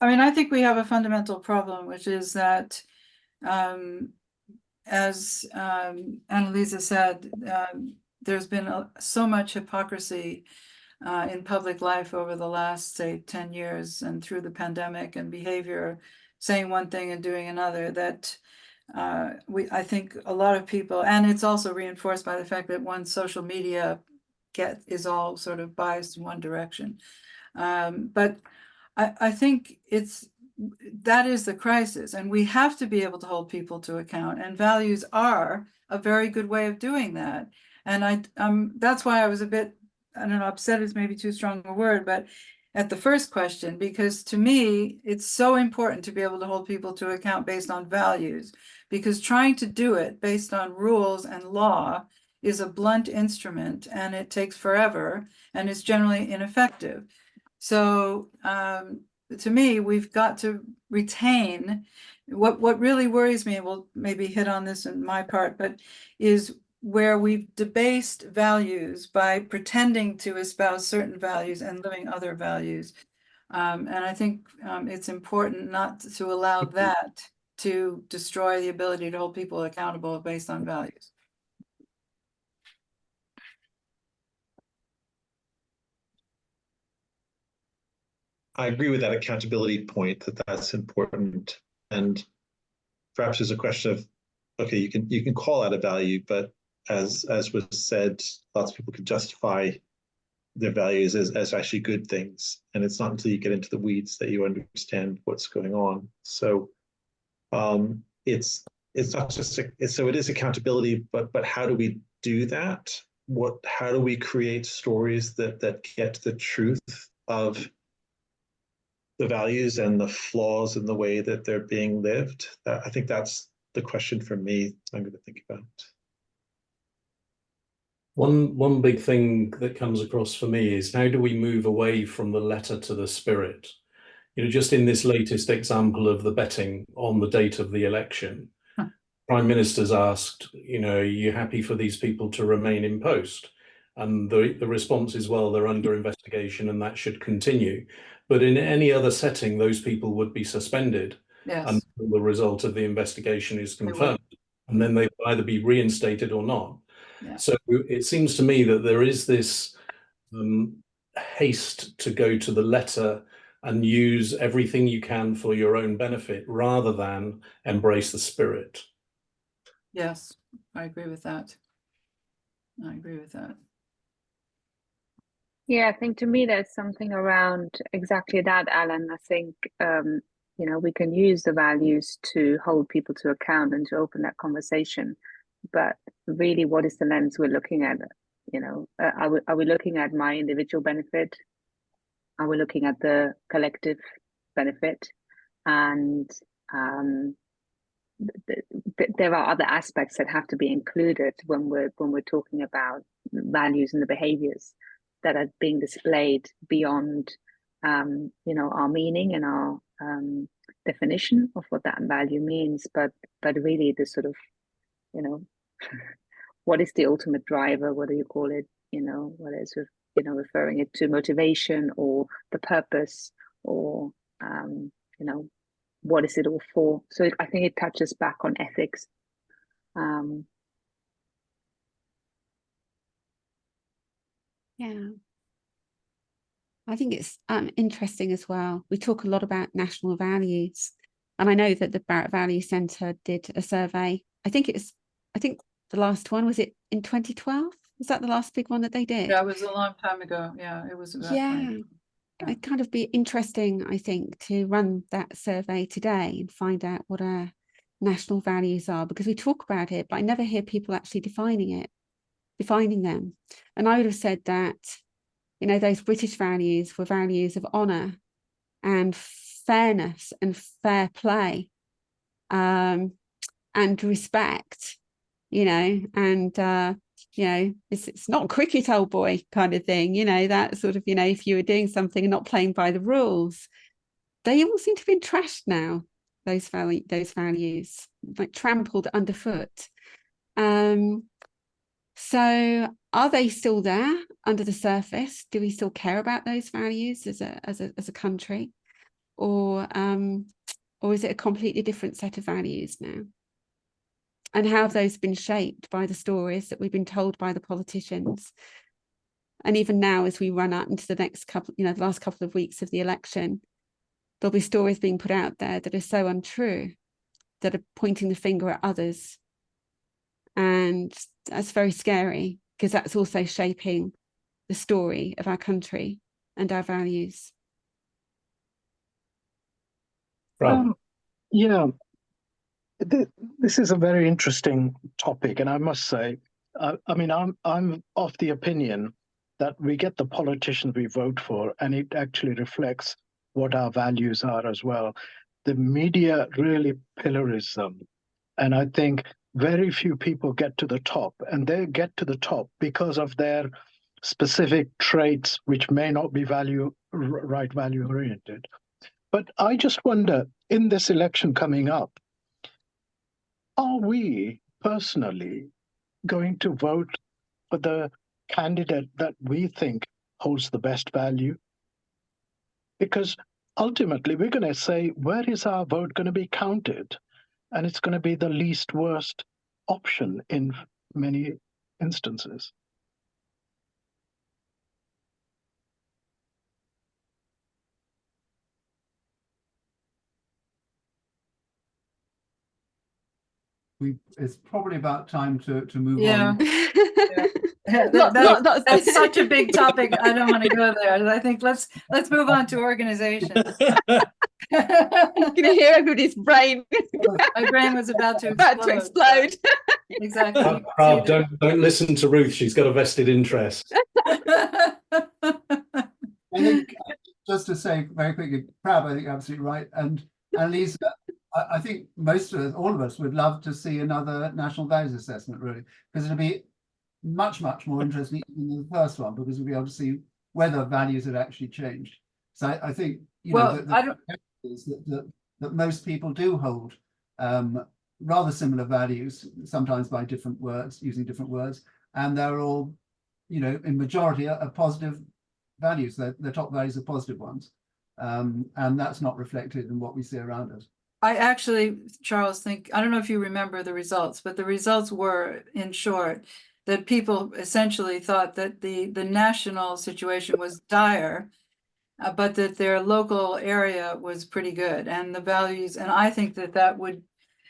Speaker 5: I mean, I think we have a fundamental problem, which is that, as Annalisa said, there's been so much hypocrisy in public life over the last, say, 10 years and through the pandemic, and behavior, saying one thing and doing another, that I think a lot of people, and it's also reinforced by the fact that one's social media is all sort of biased in one direction. But I think that is the crisis, and we have to be able to hold people to account, and values are a very good way of doing that. And that's why I was a bit, I don't know, upset is maybe too strong a word, but at the first question, because to me, it's so important to be able to hold people to account based on values, because trying to do it based on rules and law is a blunt instrument, and it takes forever, and it's generally ineffective. So to me, we've got to retain what really worries me, we'll maybe hit on this in my part, but is where we've debased values by pretending to espouse certain values and living other values. And I think it's important not to allow that to destroy the ability to hold people accountable based on values.
Speaker 7: I agree with that accountability point, that's important. And perhaps there's a question of, okay, you can call out a value, but as was said, lots of people can justify their values as actually good things. And it's not until you get into the weeds that you understand what's going on. So it's not just so it is accountability, but how do we do that? How do we create stories that get to the truth of the values and the flaws in the way that they're being lived? I think that's the question for me I'm going to think about.
Speaker 2: One big thing that comes across for me is, how do we move away from the letter to the spirit? Just in this latest example of the betting on the date of the election, Prime Minister's asked, are you happy for these people to remain in post? And the response is, well, they're under investigation and that should continue. But in any other setting, those people would be suspended until the result of the investigation is confirmed. And then they will either be reinstated or not.
Speaker 5: Yeah.
Speaker 2: So it seems to me that there is this haste to go to the letter and use everything you can for your own benefit rather than embrace the spirit.
Speaker 5: Yes, I agree with that. I agree with that.
Speaker 9: Yeah, I think to me there's something around exactly that, Alan. I think we can use the values to hold people to account and to open that conversation. But really, what is the lens we're looking at? Are we looking at my individual benefit? Are we looking at the collective benefit? And there are other aspects that have to be included when we're talking about values and the behaviors that are being displayed beyond our meaning and our definition of what that value means, but really the sort of what is the ultimate driver, whether you call it whether it's referring it to motivation or the purpose or what is it all for. So I think it touches back on ethics.
Speaker 6: Yeah, I think it's interesting as well. We talk a lot about national values, and I know that the Barrett Value Centre did a survey. I think the last one was it in 2012. Was that the last big one that they did?
Speaker 5: Yeah, it was a long time ago. Yeah, it was about
Speaker 6: It'd kind of be interesting, I think, to run that survey today and find out what our national values are, because we talk about it, but I never hear people actually defining them. And I would have said that, those British values were values of honour and fairness and fair play, and respect, it's not cricket, old boy, kind of thing, that sort of, if you were doing something and not playing by the rules. They all seem to have been trashed now, those values, like trampled underfoot. So are they still there under the surface? Do we still care about those values as a country, or is it a completely different set of values now? And how have those been shaped by the stories that we've been told by the politicians? And even now, as we run out into the next couple, the last couple of weeks of the election, there'll be stories being put out there that are so untrue, that are pointing the finger at others. And that's very scary, because that's also shaping the story of our country and our values.
Speaker 8: Yeah. This is a very interesting topic, and I must say, I'm of the opinion that we get the politicians we vote for, and it actually reflects what our values are as well. The media really pillories them, and I think very few people get to the top, and they get to the top because of their specific traits, which may not be value oriented. But I just wonder, in this election coming up, are we personally going to vote for the candidate that we think holds the best value? Because ultimately, we're going to say, where is our vote going to be counted? And it's going to be the least worst option in many instances.
Speaker 1: It's probably about time to move
Speaker 5: Yeah.
Speaker 1: on.
Speaker 5: That's such a big topic. I don't want to go there. I think let's move on to organization.
Speaker 6: You can hear everybody's brain.
Speaker 5: My brain was about to
Speaker 6: explode.
Speaker 5: Exactly.
Speaker 2: Prav, don't listen to Ruth. She's got a vested interest.
Speaker 1: I think, just to say very quickly, Prav, I think you're absolutely right. And Lisa, I think all of us would love to see another national values assessment, really, because it'll be much, much more interesting than the first one, because we'll be able to see whether values had actually changed. So I think, that most people do hold rather similar values, sometimes by different words, using different words, and they're all, in majority are positive values. The top values are positive ones, and that's not reflected in what we see around us.
Speaker 5: I actually, Charles, think, I don't know if you remember the results, but the results were, in short, that people essentially thought that the national situation was dire, but that their local area was pretty good, and the values, and I think that would,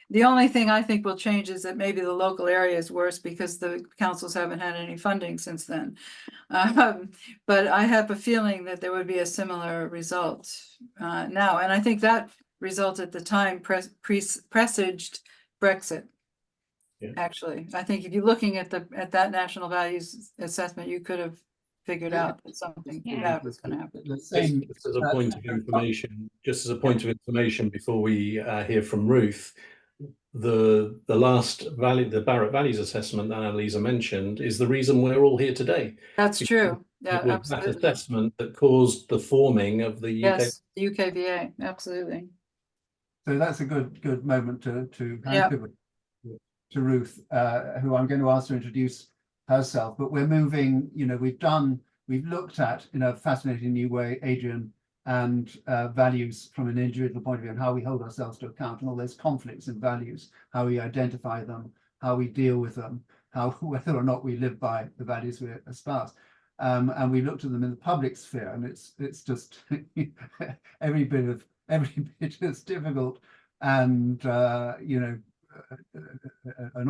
Speaker 5: the only thing I think will change is that maybe the local area is worse because the councils haven't had any funding since then. But I have a feeling that there would be a similar result now, and I think that result at the time presaged Brexit.
Speaker 2: Yeah.
Speaker 5: Actually, I think if you're looking at that national values assessment, you could have figured out that something bad was going to happen.
Speaker 2: Just as a point of information, before we hear from Ruth, the last value, the Barrett Values Assessment that Annalisa mentioned, is the reason we're all here today.
Speaker 5: That's true. Yeah,
Speaker 2: It was
Speaker 5: absolutely.
Speaker 2: that assessment that caused the forming of the UK.
Speaker 5: Yes, the UKVA, absolutely.
Speaker 1: So that's a good moment to hand
Speaker 5: Yeah.
Speaker 1: over to Ruth, who I'm going to ask to introduce herself. But we're moving, we've looked at, in a fascinating new way, Adrian, and values from an individual point of view, and how we hold ourselves to account, and all those conflicts in values, how we identify them, how we deal with them, how whether or not we live by the values we espouse. And we looked at them in the public sphere, and it's just every bit as difficult, and an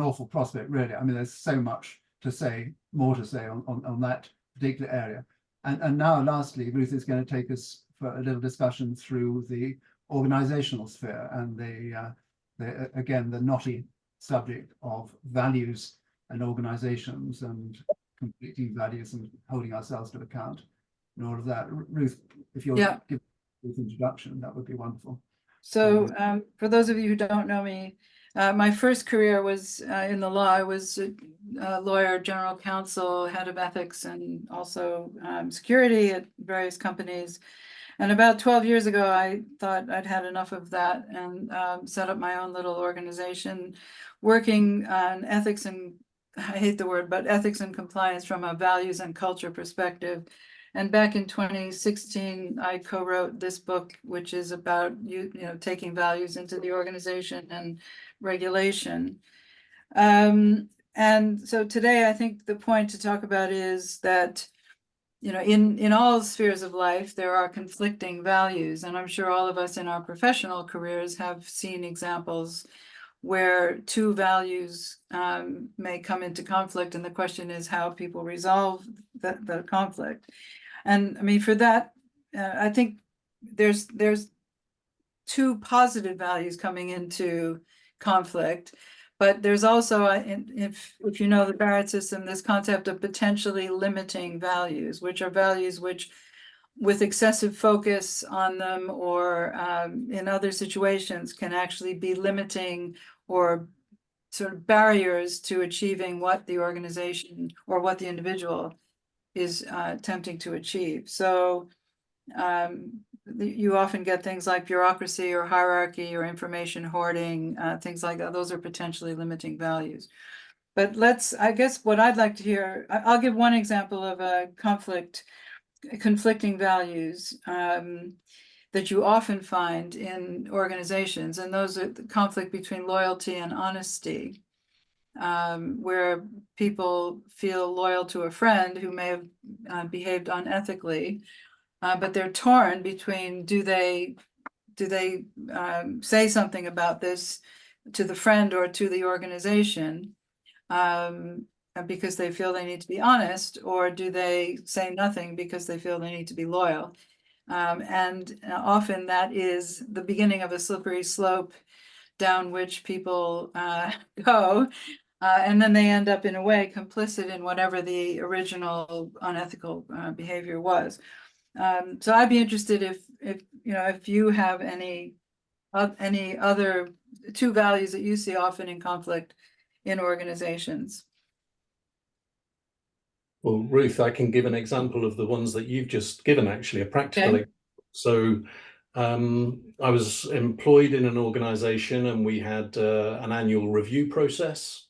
Speaker 1: awful prospect, really. I mean, there's so much to say, more to say on that particular area. And now, lastly, Ruth is going to take us for a little discussion through the organizational sphere and the knotty subject of values and organizations and completing values and holding ourselves to account and all of that. Ruth, if you'll give a brief introduction, that would be wonderful.
Speaker 5: So for those of you who don't know me, my first career was in the law. I was a lawyer, general counsel, head of ethics, and also security at various companies. And about 12 years ago, I thought I'd had enough of that and set up my own little organization working on ethics and, I hate the word, but ethics and compliance from a values and culture perspective. And back in 2016, I co-wrote this book, which is about taking values into the organization and regulation. And so today, I think the point to talk about is that in all spheres of life, there are conflicting values. And I'm sure all of us in our professional careers have seen examples where two values may come into conflict. And the question is how people resolve the conflict. And I mean, for that, I think there's two positive values coming into conflict. But there's also, if you know the Barrett system, this concept of potentially limiting values, which are values which, with excessive focus on them or in other situations, can actually be limiting or sort of barriers to achieving what the organization or what the individual is attempting to achieve. So you often get things like bureaucracy or hierarchy or information hoarding, things like that. Those are potentially limiting values. But I guess what I'd like to hear, I'll give one example of a conflicting values that you often find in organizations. And those are the conflict between loyalty and honesty, where people feel loyal to a friend who may have behaved unethically. But they're torn between do they say something about this to the friend or to the organization because they feel they need to be honest, or do they say nothing because they feel they need to be loyal? And often that is the beginning of a slippery slope down which people go. And then they end up in a way complicit in whatever the original unethical behavior was. So I'd be interested if you have any other two values that you see often in conflict in organizations.
Speaker 2: Well, Ruth, I can give an example of the ones that you've just given, actually, a practical example. So I was employed in an organization and we had an annual review process.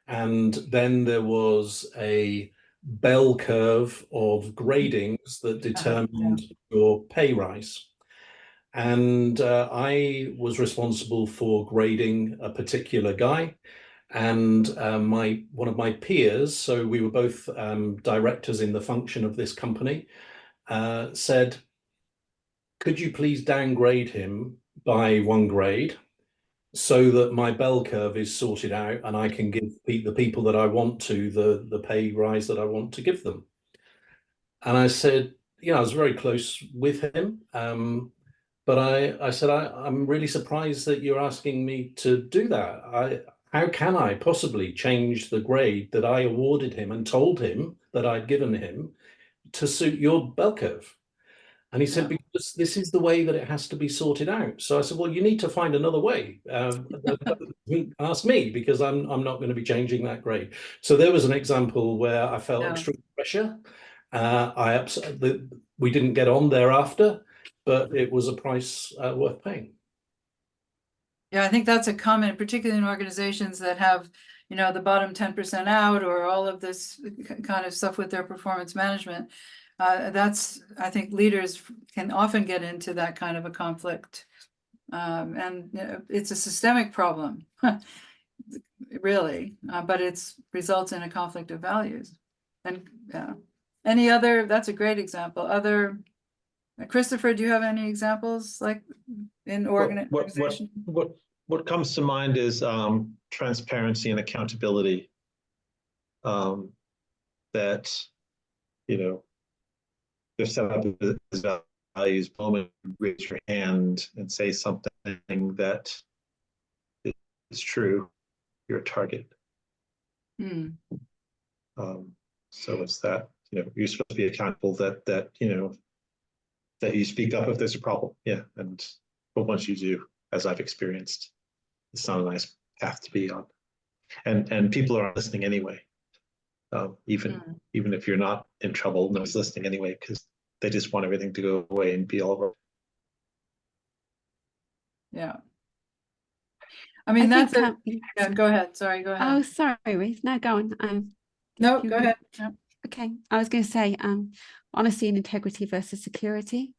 Speaker 2: And then there was a bell curve of gradings that determined your pay rise. And I was responsible for grading a particular guy. And one of my peers, so we were both directors in the function of this company, said, could you please downgrade him by 1 grade so that my bell curve is sorted out and I can give the people that I want to the pay rise that I want to give them? And I said, I was very close with him. But I said, I'm really surprised that you're asking me to do that. How can I possibly change the grade that I awarded him and told him that I'd given him to suit your bell curve? And he said, because this is the way that it has to be sorted out. So I said, well, you need to find another way. Ask me, because I'm not going to be changing that grade. So there was an example where I felt extreme pressure. We didn't get on thereafter, but it was a price worth paying.
Speaker 5: Yeah, I think that's a common, particularly in organizations that have, you know, the bottom 10% out, or all of this kind of stuff with their performance management. That's, I think leaders can often get into that kind of a conflict. And it's a systemic problem, really, but it's results in a conflict of values. And any other, that's a great example. Other, Christopher, do you have any examples like in organization?
Speaker 7: What comes to mind is transparency and accountability. That, you know, they're set up as values. Moment, raise your hand and say something that is true. You're a target. So it's that, you know, you're supposed to be accountable. That you know, that you speak up if there's a problem. Yeah, but once you do, as I've experienced, it's not a nice path to be on. And people are listening anyway. Even if you're not in trouble, no one's listening anyway, because they just want everything to go away and be all right.
Speaker 5: Yeah. I mean,
Speaker 6: I
Speaker 5: that's
Speaker 6: think,
Speaker 5: yeah, go ahead. Sorry, go ahead.
Speaker 6: Oh, sorry, Ruth. No, go on.
Speaker 5: No, go ahead. Yeah.
Speaker 6: Okay, I was going to say honesty and integrity versus security.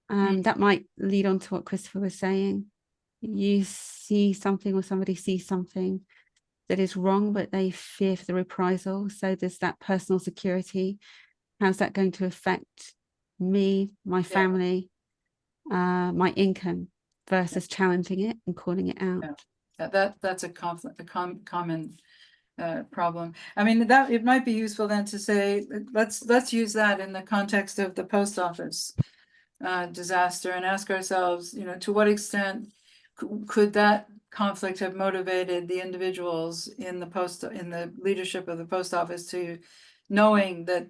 Speaker 6: That might lead on to what Christopher was saying. You see something, or somebody sees something that is wrong, but they fear for the reprisal. So there's that personal security. How's that going to affect me, my family, my income, versus challenging it and calling it out?
Speaker 5: That's a conflict, a common problem. I mean, that it might be useful then to say, let's use that in the context of the post office disaster, and ask ourselves, you know, to what extent could that conflict have motivated the individuals in the leadership of the post office to, knowing that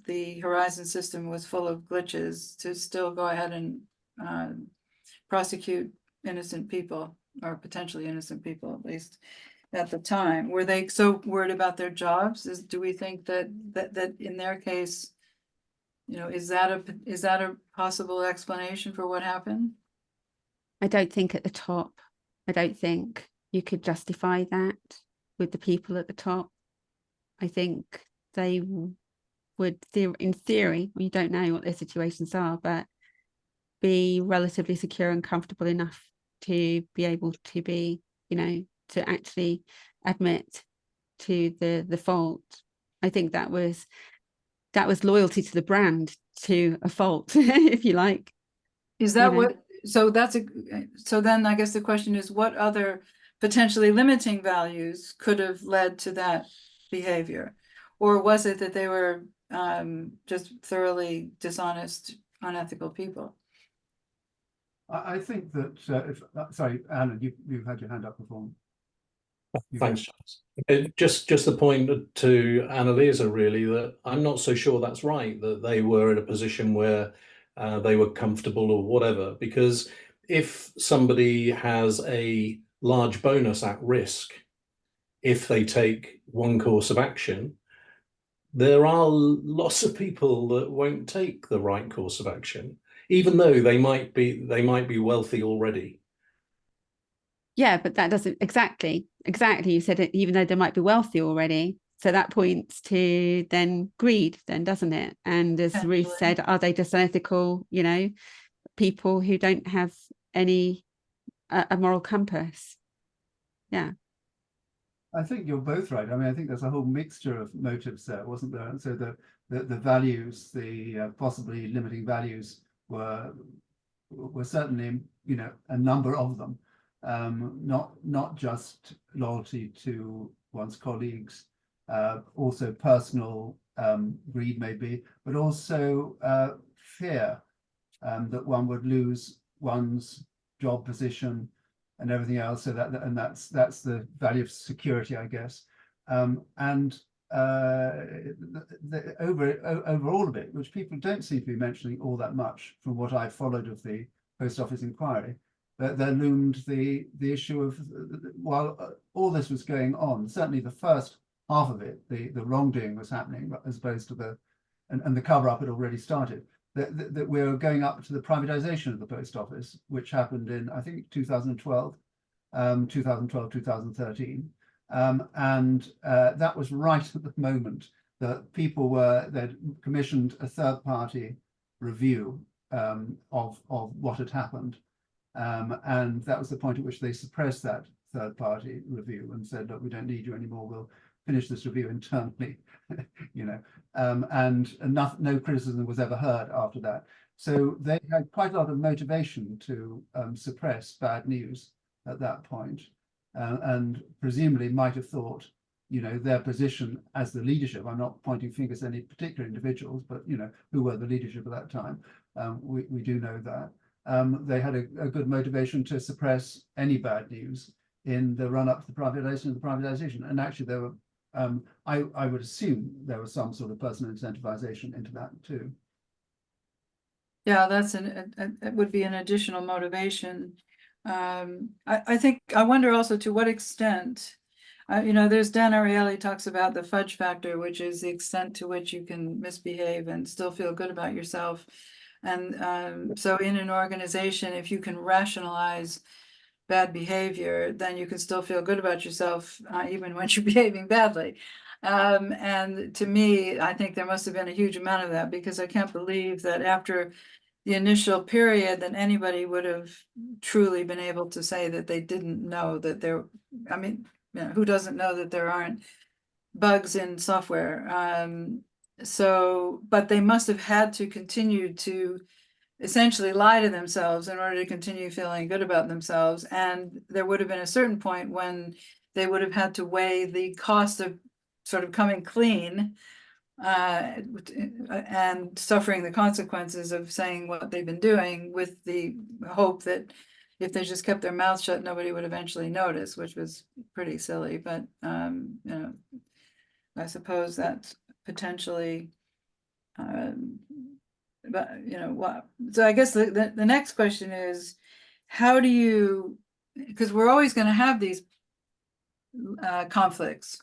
Speaker 5: the Horizon system was full of glitches, to still go ahead and prosecute innocent people, or potentially innocent people, at least at the time? Were they so worried about their jobs? Do we think that in their case, you know, is that a possible explanation for what happened?
Speaker 6: I don't think at the top. I don't think you could justify that with the people at the top. I think they would, in theory, we don't know what their situations are, but be relatively secure and comfortable enough to be able to be, you know, to actually admit to the fault. I think that was loyalty to the brand, to a fault, if you like.
Speaker 5: Is that what? So then I guess the question is, what other potentially limiting values could have led to that behavior? Or was it that they were just thoroughly dishonest, unethical people?
Speaker 1: I think that sorry, Alan, you've had your hand up before.
Speaker 2: Thanks, Charles. Just the point to Annalisa, really, that I'm not so sure that's right, that they were in a position where they were comfortable or whatever, because if somebody has a large bonus at risk, if they take one course of action, there are lots of people that won't take the right course of action, even though they might be wealthy already.
Speaker 6: Yeah, but that doesn't exactly. You said it, even though they might be wealthy already. So that points to then greed, then, doesn't it? And as Ruth said, are they just unethical, you know, people who don't have any a moral compass? Yeah.
Speaker 1: I think you're both right. I mean, I think there's a whole mixture of motives there, wasn't there? And so the values, the possibly limiting values were certainly, you know, a number of them. Not just loyalty to one's colleagues, also personal greed maybe, but also fear that one would lose one's job position and everything else. So that's the value of security, I guess. And over all of it, which people don't seem to be mentioning all that much from what I followed of the Post Office inquiry, that there loomed the issue of, while all this was going on, certainly the first half of it, the wrongdoing was happening as opposed to and the cover-up had already started, that we were going up to the privatization of the Post Office, which happened in, I think, 2012, 2013. And that was right at the moment that they'd commissioned a third-party review of what had happened. And that was the point at which they suppressed that third-party review and said, look, we don't need you anymore, we'll finish this review internally, and no criticism was ever heard after that. So they had quite a lot of motivation to suppress bad news at that point. And presumably might have thought, their position as the leadership, I'm not pointing fingers at any particular individuals, but, who were the leadership at that time, we do know that. They had a good motivation to suppress any bad news in the run-up to the privatization. And actually there were, I would assume there was some sort of personal incentivization into that too.
Speaker 5: Yeah, it would be an additional motivation. I wonder also to what extent, there's Dan Ariely talks about the fudge factor, which is the extent to which you can misbehave and still feel good about yourself. And so in an organization, if you can rationalize bad behavior, then you can still feel good about yourself, even when you're behaving badly. And to me, I think there must have been a huge amount of that, because I can't believe that after the initial period that anybody would have truly been able to say that they didn't know that who doesn't know that there aren't bugs in software? But they must have had to continue to essentially lie to themselves in order to continue feeling good about themselves. And there would have been a certain point when they would have had to weigh the cost of sort of coming clean and suffering the consequences of saying what they've been doing, with the hope that if they just kept their mouth shut, nobody would eventually notice, which was pretty silly. But I suppose that's potentially, but what? So I guess the next question is, how do you? Because we're always going to have these conflicts.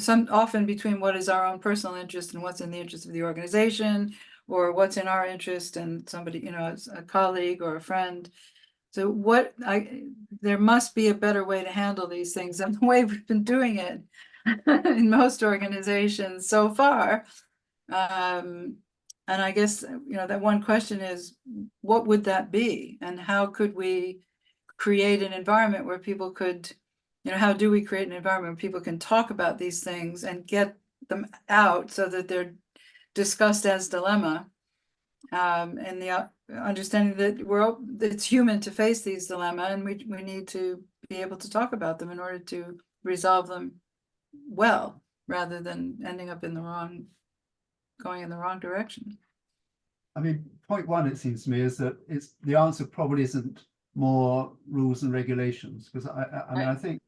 Speaker 5: Often between what is our own personal interest and what's in the interest of the organization, or what's in our interest and somebody, a colleague or a friend. So there must be a better way to handle these things than the way we've been doing it in most organizations so far. And I guess, that one question is, what would that be? And how could we create an environment where people could, how do we create an environment where people can talk about these things and get them out so that they're discussed as dilemma, and the understanding that it's human to face these dilemma, and we need to be able to talk about them in order to resolve them well, rather than ending up going in the wrong direction.
Speaker 1: I mean, point one, it seems to me, is that the answer probably isn't more rules and regulations, because I think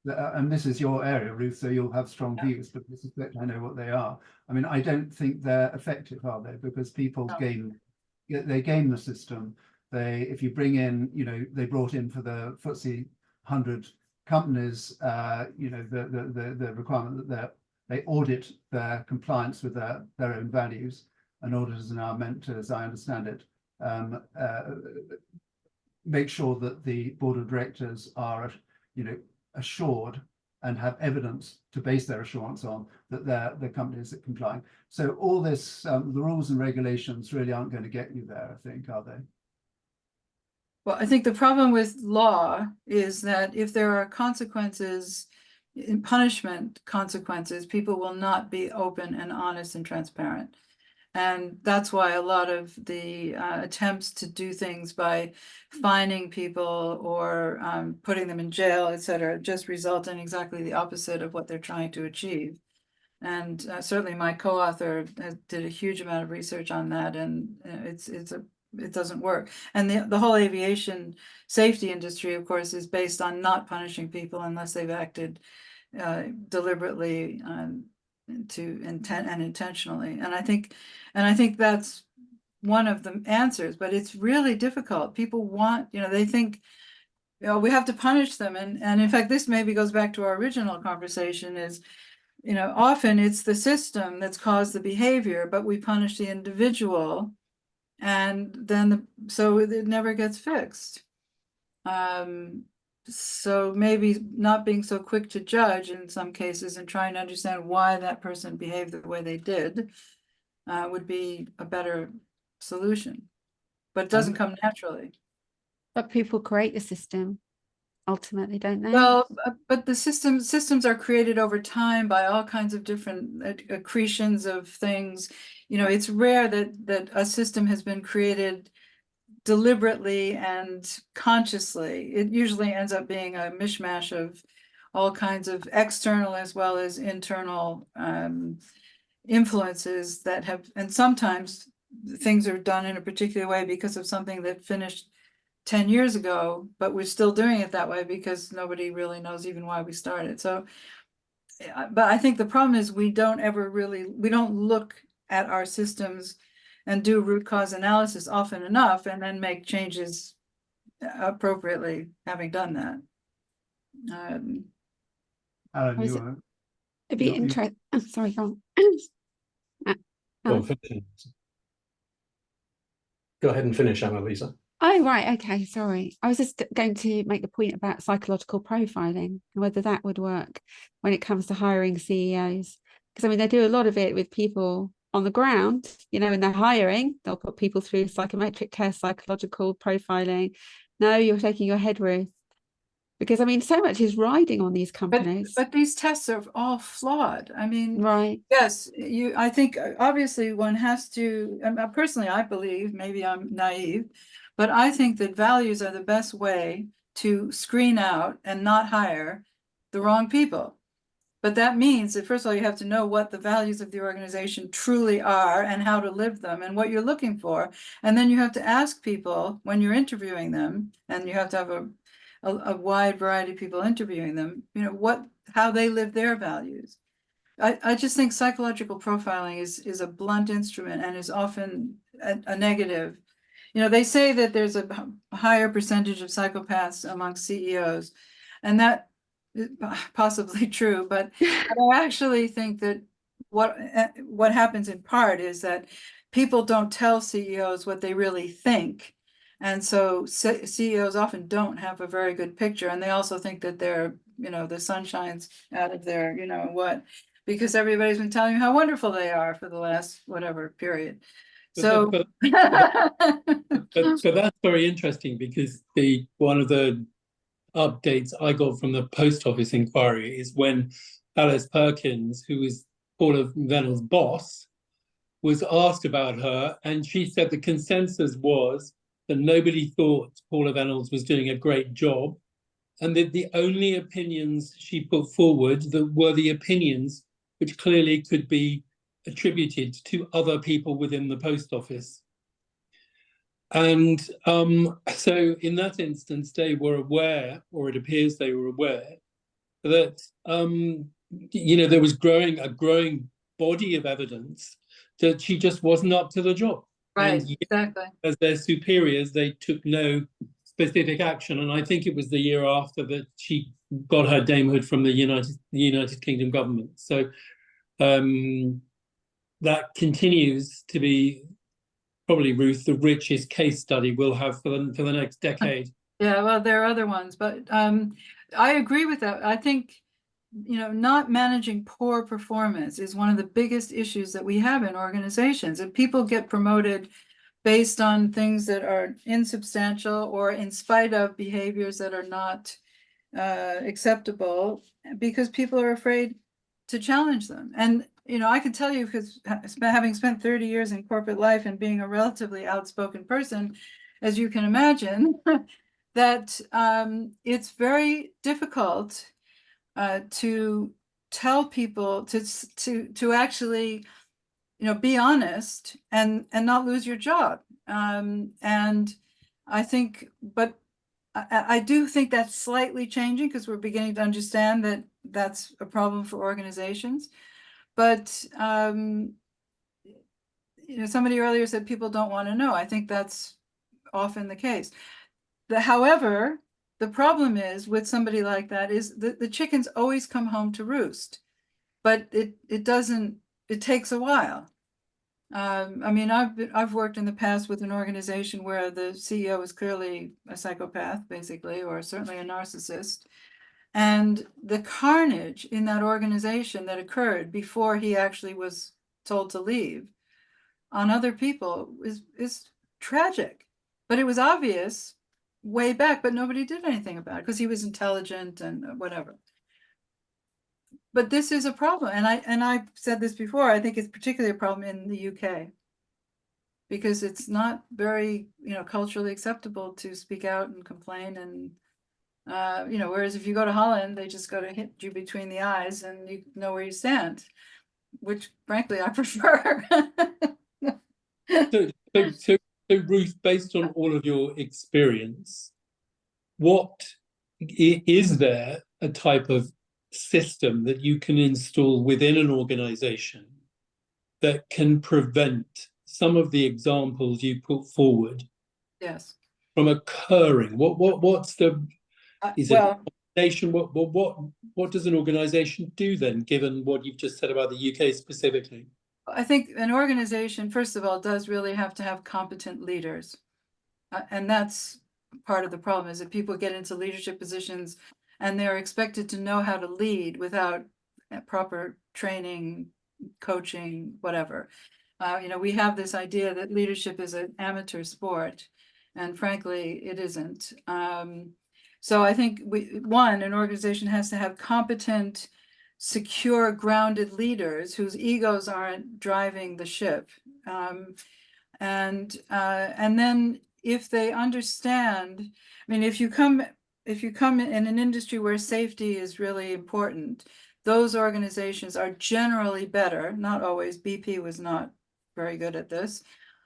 Speaker 1: that, and this is your area, Ruth, so you'll have strong views, but I suspect I know what they are. I mean, I don't think they're effective, are they? Because people game the system. If you bring in, they brought in for the FTSE 100 companies, the requirement that they audit their compliance with their own values, and auditors are now meant to, as I understand it, make sure that the board of directors are, assured and have evidence to base their assurance on that the companies that comply. So all this, the rules and regulations really aren't going to get you there, I think, are they?
Speaker 5: Well, I think the problem with law is that if there are consequences, punishment consequences, people will not be open and honest and transparent. And that's why a lot of the attempts to do things by fining people or putting them in jail, et cetera, just result in exactly the opposite of what they're trying to achieve. And certainly my co-author did a huge amount of research on that, and it doesn't work. And the whole aviation safety industry, of course, is based on not punishing people unless they've acted deliberately intentionally. And I think that's one of the answers, but it's really difficult. People want, they think, we have to punish them. And in fact, this maybe goes back to our original conversation is, often it's the system that's caused the behavior, but we punish the individual, and then so it never gets fixed. So maybe not being so quick to judge in some cases and trying to understand why that person behaved the way they did would be a better solution, but it doesn't come naturally.
Speaker 6: But people create the system ultimately, don't they?
Speaker 5: Well, but the systems are created over time by all kinds of different accretions of things. It's rare that a system has been created deliberately and consciously. It usually ends up being a mishmash of all kinds of external as well as internal influences that have, and sometimes things are done in a particular way because of something that finished 10 years ago, but we're still doing it that way because nobody really knows even why we started. So, but I think the problem is we don't look at our systems and do root cause analysis often enough and then make changes appropriately having done that.
Speaker 1: Alan,
Speaker 6: It'd be interesting. Sorry, go on.
Speaker 2: Go ahead and finish, Annalisa.
Speaker 6: Oh, right. Okay. Sorry. I was just going to make the point about psychological profiling and whether that would work when it comes to hiring CEOs. Because I mean, they do a lot of it with people on the ground, when they're hiring, they'll put people through psychometric tests, psychological profiling. No, you're shaking your head, Ruth. Because I mean, so much is riding on these companies.
Speaker 5: But these tests are all flawed. I mean,
Speaker 6: right.
Speaker 5: Yes, I think obviously one has to, personally, I believe, maybe I'm naive, but I think that values are the best way to screen out and not hire the wrong people. But that means that first of all, you have to know what the values of the organization truly are and how to live them and what you're looking for. And then you have to ask people when you're interviewing them, and you have to have a wide variety of people interviewing them, how they live their values. I just think psychological profiling is a blunt instrument and is often a negative. They say that there's a higher percentage of psychopaths among CEOs, and that is possibly true, but I actually think that what happens in part is that people don't tell CEOs what they really think. And so CEOs often don't have a very good picture, and they also think that they're, the sun shines out of their, because everybody's been telling you how wonderful they are for the last whatever period. So,
Speaker 4: but that's very interesting because one of the updates I got from the post office inquiry is when Alice Perkins, who is Paula Vennell's boss, was asked about her, and she said the consensus was that nobody thought Paula Vennell's was doing a great job, and that the only opinions she put forward that were the opinions which clearly could be attributed to other people within the post office. And so in that instance, they were aware, or it appears they were aware, that there was a growing body of evidence that she just wasn't up to the job.
Speaker 5: Right,
Speaker 4: and
Speaker 5: exactly.
Speaker 4: As their superiors, they took no specific action. And I think it was the year after that she got her damehood from the United Kingdom government. So that continues to be probably, Ruth, the richest case study we'll have for the next decade.
Speaker 5: Yeah, well, there are other ones, but I agree with that. I think, not managing poor performance is one of the biggest issues that we have in organizations. If people get promoted based on things that are insubstantial or in spite of behaviors that are not acceptable, because people are afraid to challenge them. And I can tell you, because having spent 30 years in corporate life and being a relatively outspoken person, as you can imagine, that it's very difficult to tell people to actually, be honest and not lose your job. And I think, but I do think that's slightly changing because we're beginning to understand that that's a problem for organizations. But somebody earlier said people don't want to know. I think that's often the case. However, the problem is with somebody like that is the chickens always come home to roost, but it doesn't. It takes a while. I mean, I've worked in the past with an organization where the CEO is clearly a psychopath, basically, or certainly a narcissist. And the carnage in that organization that occurred before he actually was told to leave on other people is tragic. But it was obvious way back, but nobody did anything about it because he was intelligent and whatever. But this is a problem, and I've said this before. I think it's particularly a problem in the UK because it's not very culturally acceptable to speak out and complain, and whereas if you go to Holland, they just go to hit you between the eyes and you know where you stand, which frankly I prefer.
Speaker 4: So Ruth, based on all of your experience, what is there a type of system that you can install within an organization that can prevent some of the examples you put forward
Speaker 5: Yes.
Speaker 4: from occurring? What's the organization? What does an organization do then, given what you've just said about the UK specifically?
Speaker 5: I think an organization, first of all, does really have to have competent leaders, and that's part of the problem. Is that people get into leadership positions and they're expected to know how to lead without proper training, coaching, whatever. We have this idea that leadership is an amateur sport, and frankly, it isn't. So I think an organization has to have competent, secure, grounded leaders whose egos aren't driving the ship. And then if they understand, I mean, if you come in an industry where safety is really important, those organizations are generally better, not always. BP was not very good at this,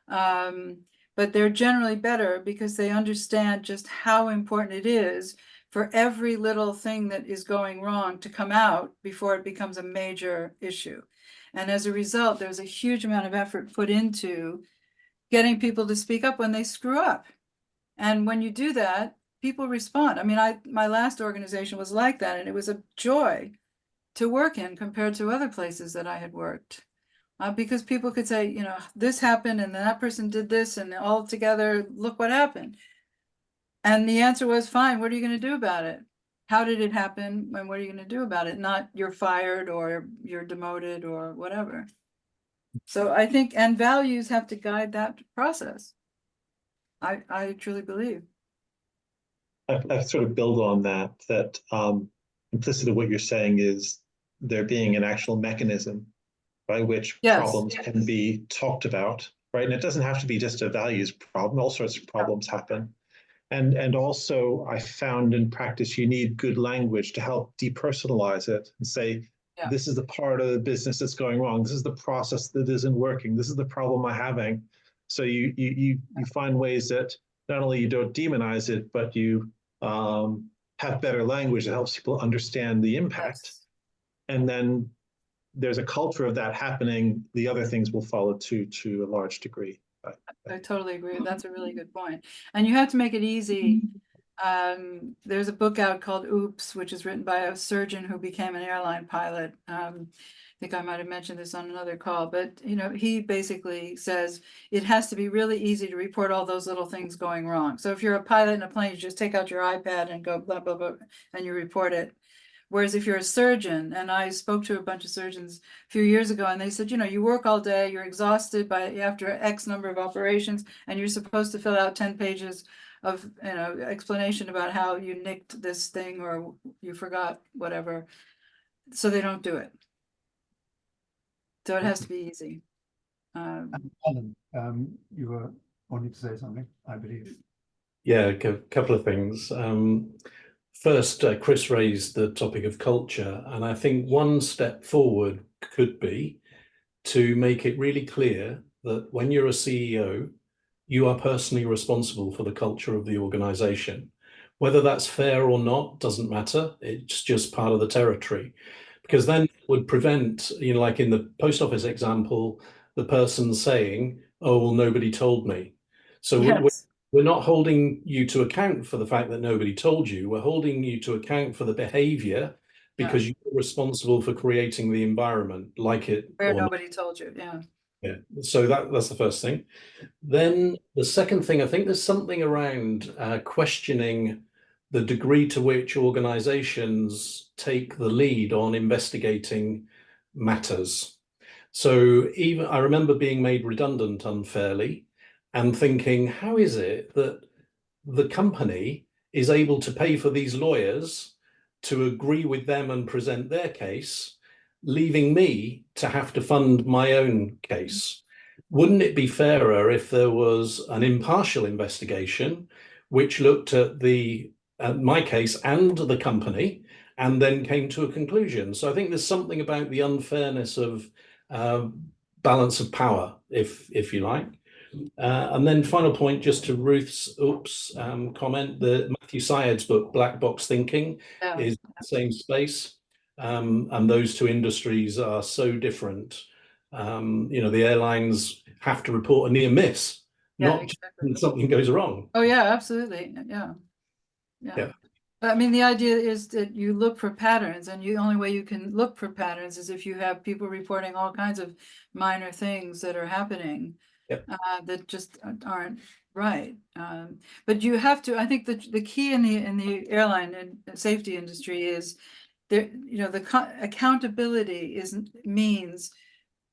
Speaker 5: but they're generally better because they understand just how important it is for every little thing that is going wrong to come out before it becomes a major issue. And as a result, there's a huge amount of effort put into getting people to speak up when they screw up. And when you do that, people respond. I mean, my last organization was like that, and it was a joy to work in compared to other places that I had worked. Because people could say, this happened and that person did this, and all together, look what happened. And the answer was, fine, what are you going to do about it? How did it happen? And what are you going to do about it? Not you're fired or you're demoted or whatever. So I think, and values have to guide that process. I truly believe.
Speaker 7: I sort of build on that implicit in what you're saying is there being an actual mechanism by which problems can be talked about, right? And it doesn't have to be just a values problem. All sorts of problems happen. And also I found in practice, you need good language to help depersonalize it and say, this is the part of the business that's going wrong. This is the process that isn't working. This is the problem I'm having. So you find ways that not only you don't demonize it, but you have better language that helps people understand the impact. And then there's a culture of that happening. The other things will follow to a large degree.
Speaker 5: I totally agree. That's a really good point. And you have to make it easy. There's a book out called Oops, which is written by a surgeon who became an airline pilot. I think I might have mentioned this on another call, but he basically says it has to be really easy to report all those little things going wrong. So if you're a pilot in a plane, you just take out your iPad and go blah, blah, blah, and you report it. Whereas if you're a surgeon, and I spoke to a bunch of surgeons a few years ago, and they said, you work all day, you're exhausted after X number of operations, and you're supposed to fill out 10 pages of explanation about how you nicked this thing or you forgot whatever. So they don't do it. So it has to be easy.
Speaker 1: Alan, you were wanting to say something, I believe.
Speaker 2: Yeah, a couple of things. First, Chris raised the topic of culture, and I think one step forward could be to make it really clear that when you're a CEO, you are personally responsible for the culture of the organization. Whether that's fair or not doesn't matter. It's just part of the territory. because then it would prevent, like in the post office example, the person saying, oh, well, nobody told me. So
Speaker 5: Yes.
Speaker 2: we're not holding you to account for the fact that nobody told you. We're holding you to account for the behavior because you're responsible for creating the environment, like it
Speaker 5: Where
Speaker 2: or not.
Speaker 5: nobody told you. Yeah.
Speaker 2: Yeah, so that's the first thing. Then the second thing, I think there's something around questioning the degree to which organizations take the lead on investigating matters. So even I remember being made redundant unfairly and thinking, how is it that the company is able to pay for these lawyers to agree with them and present their case, leaving me to have to fund my own case? Wouldn't it be fairer if there was an impartial investigation which looked at my case and the company and then came to a conclusion? So I think there's something about the unfairness of balance of power, if you like. And then final point, just to Ruth's comment, the Matthew Syed's book, Black Box Thinking, is the same space. And those two industries are so different. The airlines have to report a near miss, not
Speaker 5: exactly.
Speaker 2: when something goes wrong.
Speaker 5: Oh yeah, absolutely. Yeah. I mean, the idea is that you look for patterns, and the only way you can look for patterns is if you have people reporting all kinds of minor things that are happening that just aren't right. But you have to. I think the key in the airline and safety industry is there. The accountability means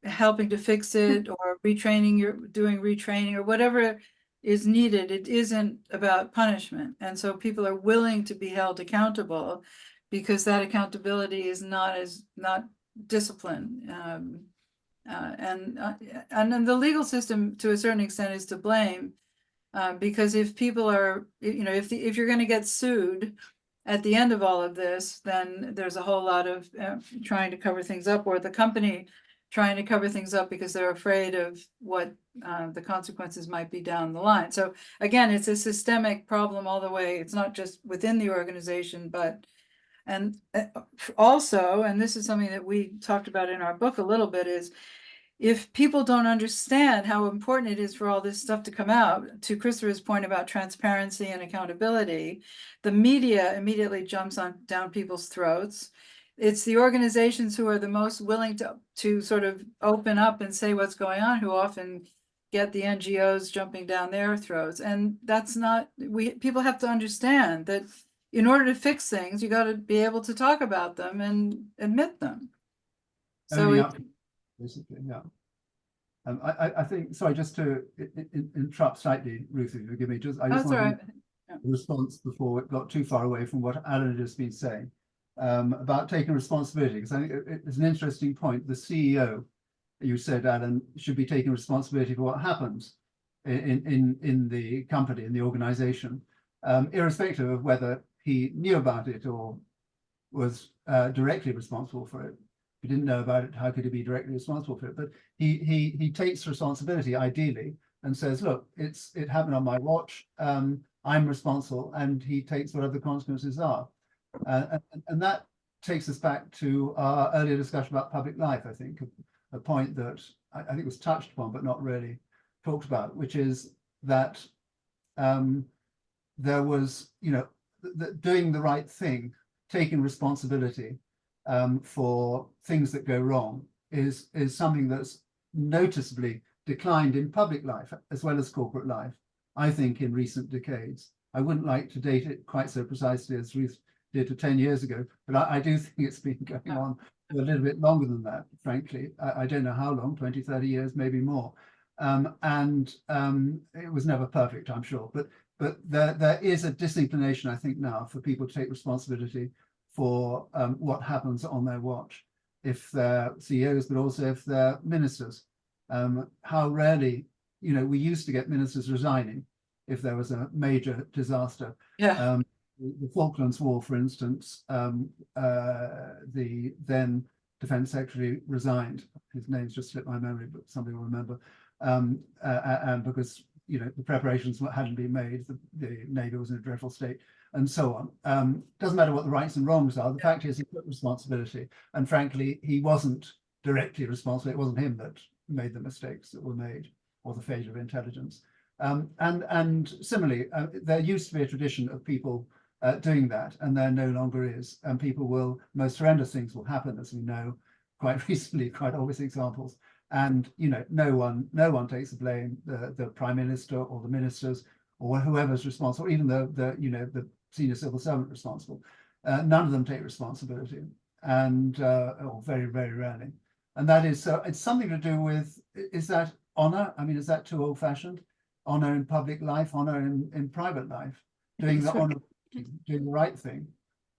Speaker 5: helping to fix it or doing retraining or whatever is needed. It isn't about punishment. And so people are willing to be held accountable because that accountability is not discipline. And then the legal system to a certain extent is to blame because if people are, if you're going to get sued at the end of all of this, then there's a whole lot of trying to cover things up, or the company trying to cover things up because they're afraid of what the consequences might be down the line. So again, it's a systemic problem all the way. It's not just within the organization, but also, and this is something that we talked about in our book a little bit, is if people don't understand how important it is for all this stuff to come out, to Christopher's point about transparency and accountability, the media immediately jumps down people's throats. It's the organizations who are the most willing to sort of open up and say what's going on, who often get the NGOs jumping down their throats. And that's not, people have to understand that in order to fix things, you got to be able to talk about them and admit them. So
Speaker 1: basically, yeah. I think, sorry, just to interrupt slightly, Ruth, if you forgive me, I just want a response before it got too far away from what Alan had just been saying about taking responsibility, because I think it's an interesting point. The CEO, you said, Alan, should be taking responsibility for what happens in the company, in the organization, irrespective of whether he knew about it or was directly responsible for it. If he didn't know about it, how could he be directly responsible for it? But he takes responsibility, ideally, and says, look, it happened on my watch, I'm responsible, and he takes whatever the consequences are. And that takes us back to our earlier discussion about public life, I think, a point that I think was touched upon but not really talked about, which is that there was, doing the right thing, taking responsibility for things that go wrong is something that's noticeably declined in public life as well as corporate life, I think, in recent decades. I wouldn't like to date it quite so precisely as Ruth did to 10 years ago, but I do think it's been going on for a little bit longer than that, frankly. I don't know how long, 20, 30 years, maybe more. And it was never perfect, I'm sure, but there is a disinclination, I think, now for people to take responsibility for what happens on their watch, if they're CEOs, but also if they're ministers. How rarely, we used to get ministers resigning if there was a major disaster.
Speaker 5: Yeah.
Speaker 1: The Falklands War, for instance, the then Defense Secretary resigned. His name's just slipped my memory, but somebody will remember. And because the preparations hadn't been made, the Navy was in a dreadful state. and so on. Doesn't matter what the rights and wrongs are. The fact is he took responsibility, and frankly, he wasn't directly responsible. It wasn't him that made the mistakes that were made, or the failure of intelligence. And similarly, there used to be a tradition of people doing that, and there no longer is. And people will, most horrendous things will happen, as we know, quite recently, quite obvious examples. And no one takes the blame. The Prime Minister or the ministers or whoever's responsible, even the senior civil servant responsible. None of them take responsibility, and or very, very rarely. And that is, so it's something to do with, is that honor? I mean, is that too old-fashioned? Honor in public life, honor in private life, doing the honor, doing the right thing.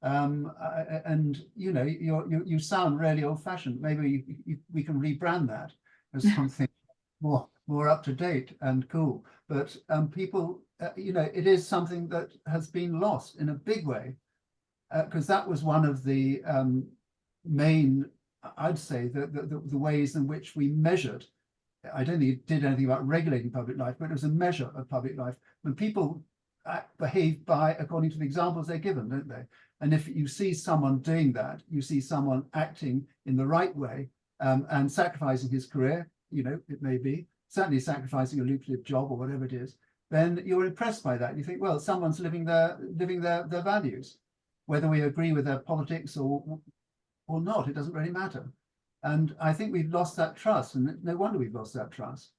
Speaker 1: And you sound really old-fashioned. Maybe we can rebrand that as something more up to date and cool. But people, it is something that has been lost in a big way, because that was one of the main, I'd say, the ways in which we measured. I don't think it did anything about regulating public life, but it was a measure of public life. When people behave according to the examples they're given, don't they? And if you see someone doing that, you see someone acting in the right way and sacrificing his career, it may be, certainly sacrificing a lucrative job or whatever it is, then you're impressed by that. You think, well, someone's living their values, whether we agree with their politics or not, it doesn't really matter. And I think we've lost that trust, and no wonder we've lost that trust.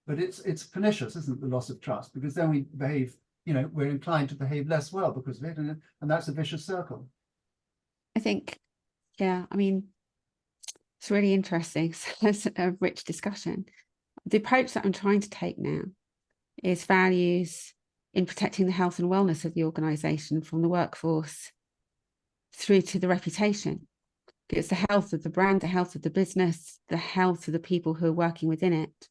Speaker 1: But it's pernicious, isn't it, the loss of trust? Because then we behave, we're inclined to behave less well because of it, and that's a vicious circle.
Speaker 6: I think, yeah, I mean, it's really interesting. So it's a rich discussion. The approach that I'm trying to take now is values in protecting the health and wellness of the organisation, from the workforce through to the reputation. It's the health of the brand, the health of the business, the health of the people who are working within it.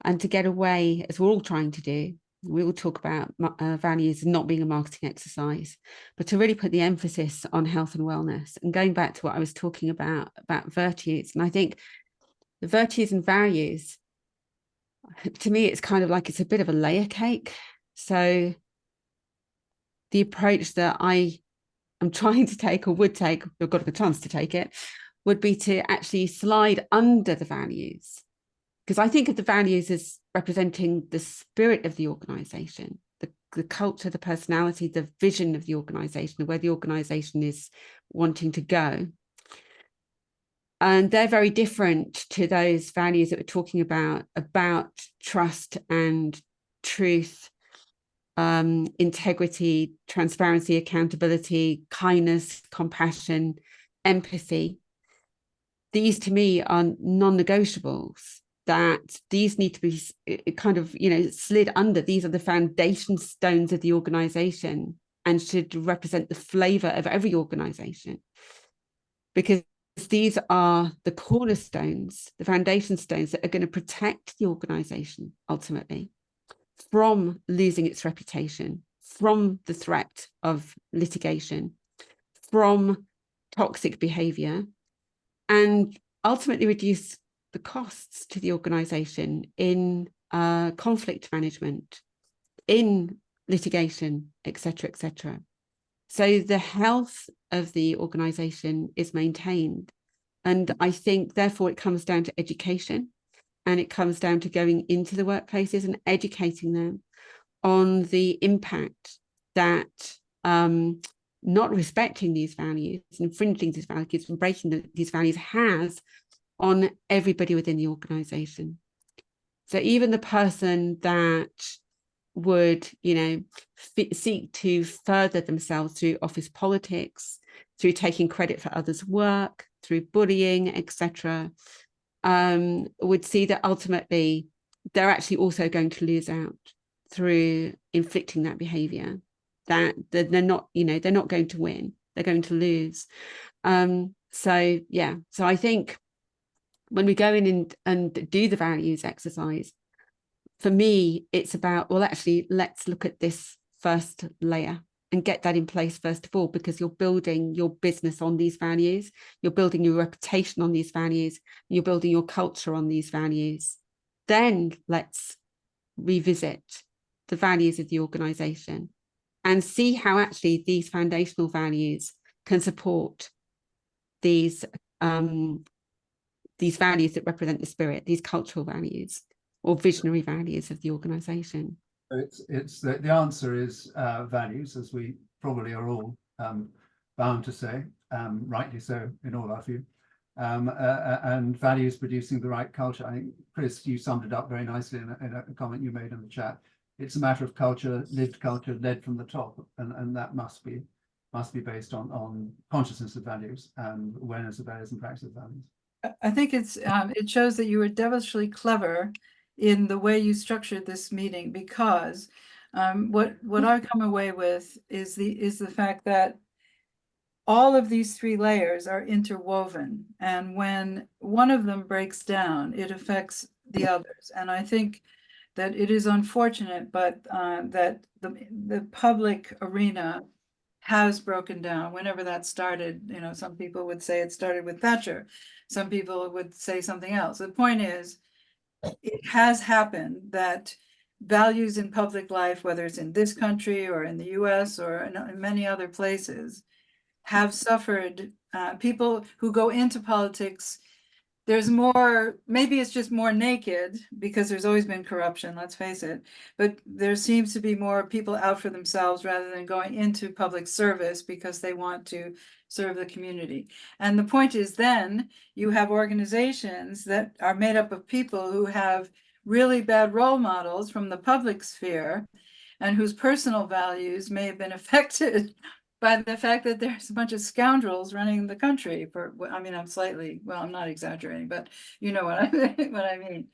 Speaker 6: And to get away, as we're all trying to do, we all talk about values not being a marketing exercise, but to really put the emphasis on health and wellness. And going back to what I was talking about virtues, and I think the virtues and values, to me, it's kind of like it's a bit of a layer cake. So the approach that I'm trying to take, or would take, I've got a chance to take it, would be to actually slide under the values. Because I think of the values as representing the spirit of the organisation, the culture, the personality, the vision of the organisation, where the organisation is wanting to go. And they're very different to those values that we're talking about trust and truth, integrity, transparency, accountability, kindness, compassion, empathy. These to me are non-negotiables, that these need to be kind of, slid under. These are the foundation stones of the organization and should represent the flavor of every organization, because these are the cornerstones, the foundation stones that are going to protect the organization ultimately from losing its reputation, from the threat of litigation, from toxic behavior, and ultimately reduce the costs to the organization in conflict management, in litigation, etc., etc. So the health of the organization is maintained. And I think, therefore, it comes down to education. And it comes down to going into the workplaces and educating them on the impact that not respecting these values, infringing these values, and breaking these values has on everybody within the organisation. So even the person that would, seek to further themselves through office politics, through taking credit for others' work, through bullying, etc., would see that ultimately they're actually also going to lose out through inflicting that behavior, that they're not going to win, they're going to lose. So I think when we go in and do the values exercise, for me, it's about, well, actually, let's look at this first layer and get that in place first of all, because you're building your business on these values, you're building your reputation on these values, you're building your culture on these values. Then let's revisit the values of the organization and see how actually these foundational values can support these values that represent the spirit, these cultural values or visionary values of the organisation.
Speaker 1: It's the answer is values, as we probably are all bound to say, rightly so in all our view, and values producing the right culture. I think, Chris, you summed it up very nicely in a comment you made in the chat. It's a matter of culture, led from the top, and that must be based on consciousness of values and awareness of values and practice of values.
Speaker 5: I think it shows that you were devilishly clever in the way you structured this meeting, because what I come away with is the fact that all of these three layers are interwoven, and when one of them breaks down, it affects the others. And I think that it is unfortunate, but that the public arena has broken down. Whenever that started, you know, some people would say it started with Thatcher. Some people would say something else. The point is, it has happened that values in public life, whether it's in this country or in the US or in many other places, have suffered. People who go into politics, there's more, maybe it's just more naked because there's always been corruption, let's face it, but there seems to be more people out for themselves rather than going into public service because they want to serve the community. And the point is, then you have organizations that are made up of people who have really bad role models from the public sphere and whose personal values may have been affected by the fact that there's a bunch of scoundrels running the country. I mean, I'm not exaggerating, but you know what I mean.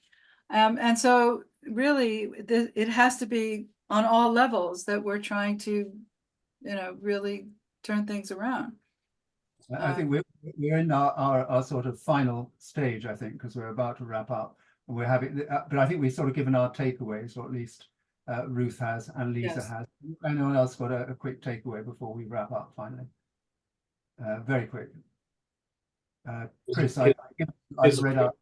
Speaker 5: And so really, it has to be on all levels that we're trying to, you know, really turn things around.
Speaker 1: I think we're in our sort of final stage, I think, because we're about to wrap up. And we're having, but I think we've sort of given our takeaways, or at least Ruth has and Lisa
Speaker 5: Yes.
Speaker 1: has. Anyone else got a quick takeaway before we wrap up finally? Very quick. Chris, I've read out.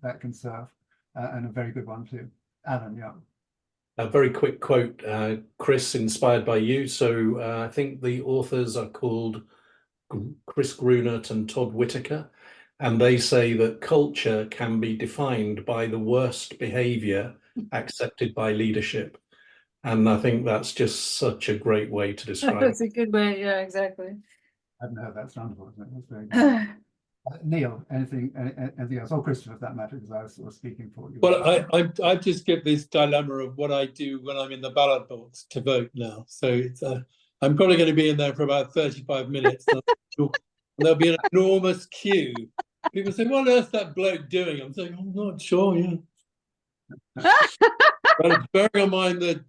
Speaker 1: That can serve, and a very good one too. Alan, yeah.
Speaker 2: A very quick quote, Chris, inspired by you. So I think the authors are called Chris Grunert and Todd Whitaker, and they say that culture can be defined by the worst behavior accepted by leadership. And I think that's just such a great way to describe
Speaker 5: That's
Speaker 2: it.
Speaker 5: a good way. Yeah, exactly.
Speaker 1: I hadn't heard that sound before. That's very good. Neil, anything else? Or Christopher, if that matters, because I was sort of speaking for you.
Speaker 4: Well, I just get this dilemma of what I do when I'm in the ballot box to vote now. So it's I'm probably going to be in there for about 35 minutes. And there'll be an enormous queue. People say, "What on earth's that bloke doing?" I'm saying, "I'm not sure." Yeah. But bearing in mind that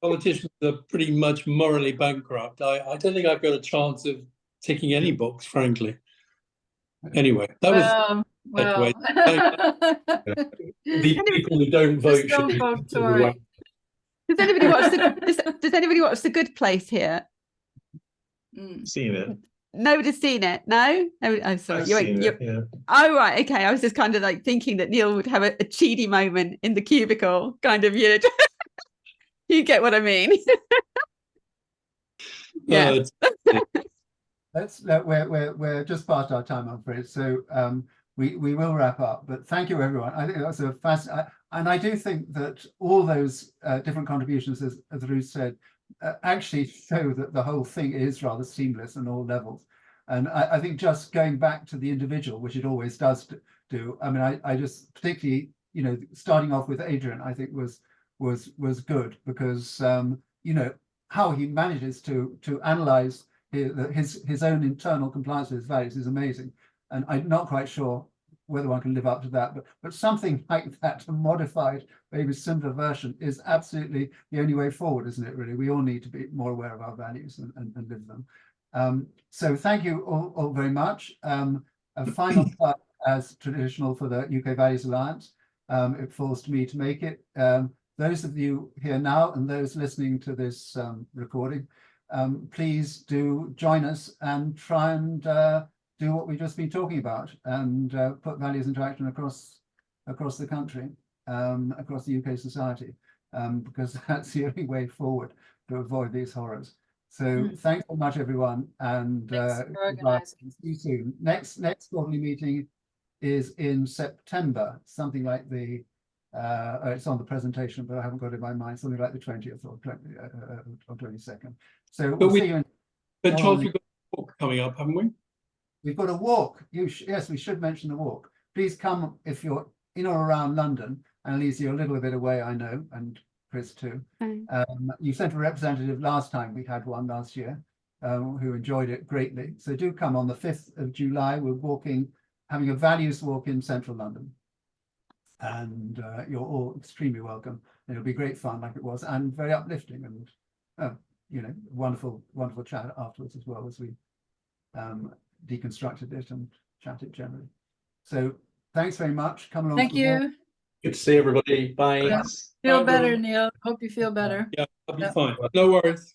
Speaker 4: politicians are pretty much morally bankrupt, I don't think I've got a chance of ticking any box, frankly. Anyway, that was
Speaker 5: well.
Speaker 2: The people who don't vote should be
Speaker 5: vote Tory.
Speaker 6: Does anybody watch does anybody watch The Good Place here?
Speaker 7: Seen it.
Speaker 6: Nobody's seen it. No? I'm sorry.
Speaker 7: I've seen it, yeah.
Speaker 6: Oh, right. Okay. I was just kind of like thinking that Neil would have a cheaty moment in the cubicle, kind of, you know. You get what I mean? Yeah.
Speaker 1: We're just past our time, I'm afraid. So we will wrap up. But thank you, everyone. I think that's a fascinating, and I do think that all those different contributions, as Ruth said, actually show that the whole thing is rather seamless on all levels. And I think just going back to the individual, which it always does do. I mean, I just particularly, you know, starting off with Adrian, I think was good, because you know, how he manages to analyze his own internal compliance with his values is amazing. And I'm not quite sure whether one can live up to that, but something like that, a modified, maybe simpler version, is absolutely the only way forward, isn't it, really? We all need to be more aware of our values and live them. So thank you all very much. A final part, as traditional for the UK Values Alliance, it falls to me to make it. Those of you here now and those listening to this recording, please do join us and try and do what we've just been talking about, and put values into action across the country, across the UK society, because that's the only way forward. to avoid these horrors. So
Speaker 5: Mm.
Speaker 1: thanks so much, everyone, and
Speaker 5: Thanks for
Speaker 1: goodbye.
Speaker 5: organizing.
Speaker 1: See you soon. Next quarterly meeting is in September, something like the it's on the presentation, but I haven't got it in my mind, something like the 20th or 22nd. So we'll see you in.
Speaker 4: But Charles, we've got a walk coming up, haven't we?
Speaker 1: We've got a walk. Yes, we should mention the walk. Please come if you're in or around London. Annalise, you're a little bit away, I know, and Chris too. You sent a representative last time. We had one last year who enjoyed it greatly. So do come on the 5th of July. We're having a values walk in central London. And you're all extremely welcome. It'll be great fun like it was, and very uplifting, and you know, wonderful chat afterwards as well, as we deconstructed it and chatted generally. So thanks very much. Come along.
Speaker 5: Thank you.
Speaker 2: Good to see everybody. Bye.
Speaker 5: Feel better, Neil. Hope you feel better.
Speaker 4: Yeah, I'll be fine. No worries.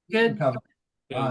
Speaker 5: Good.
Speaker 1: Recover.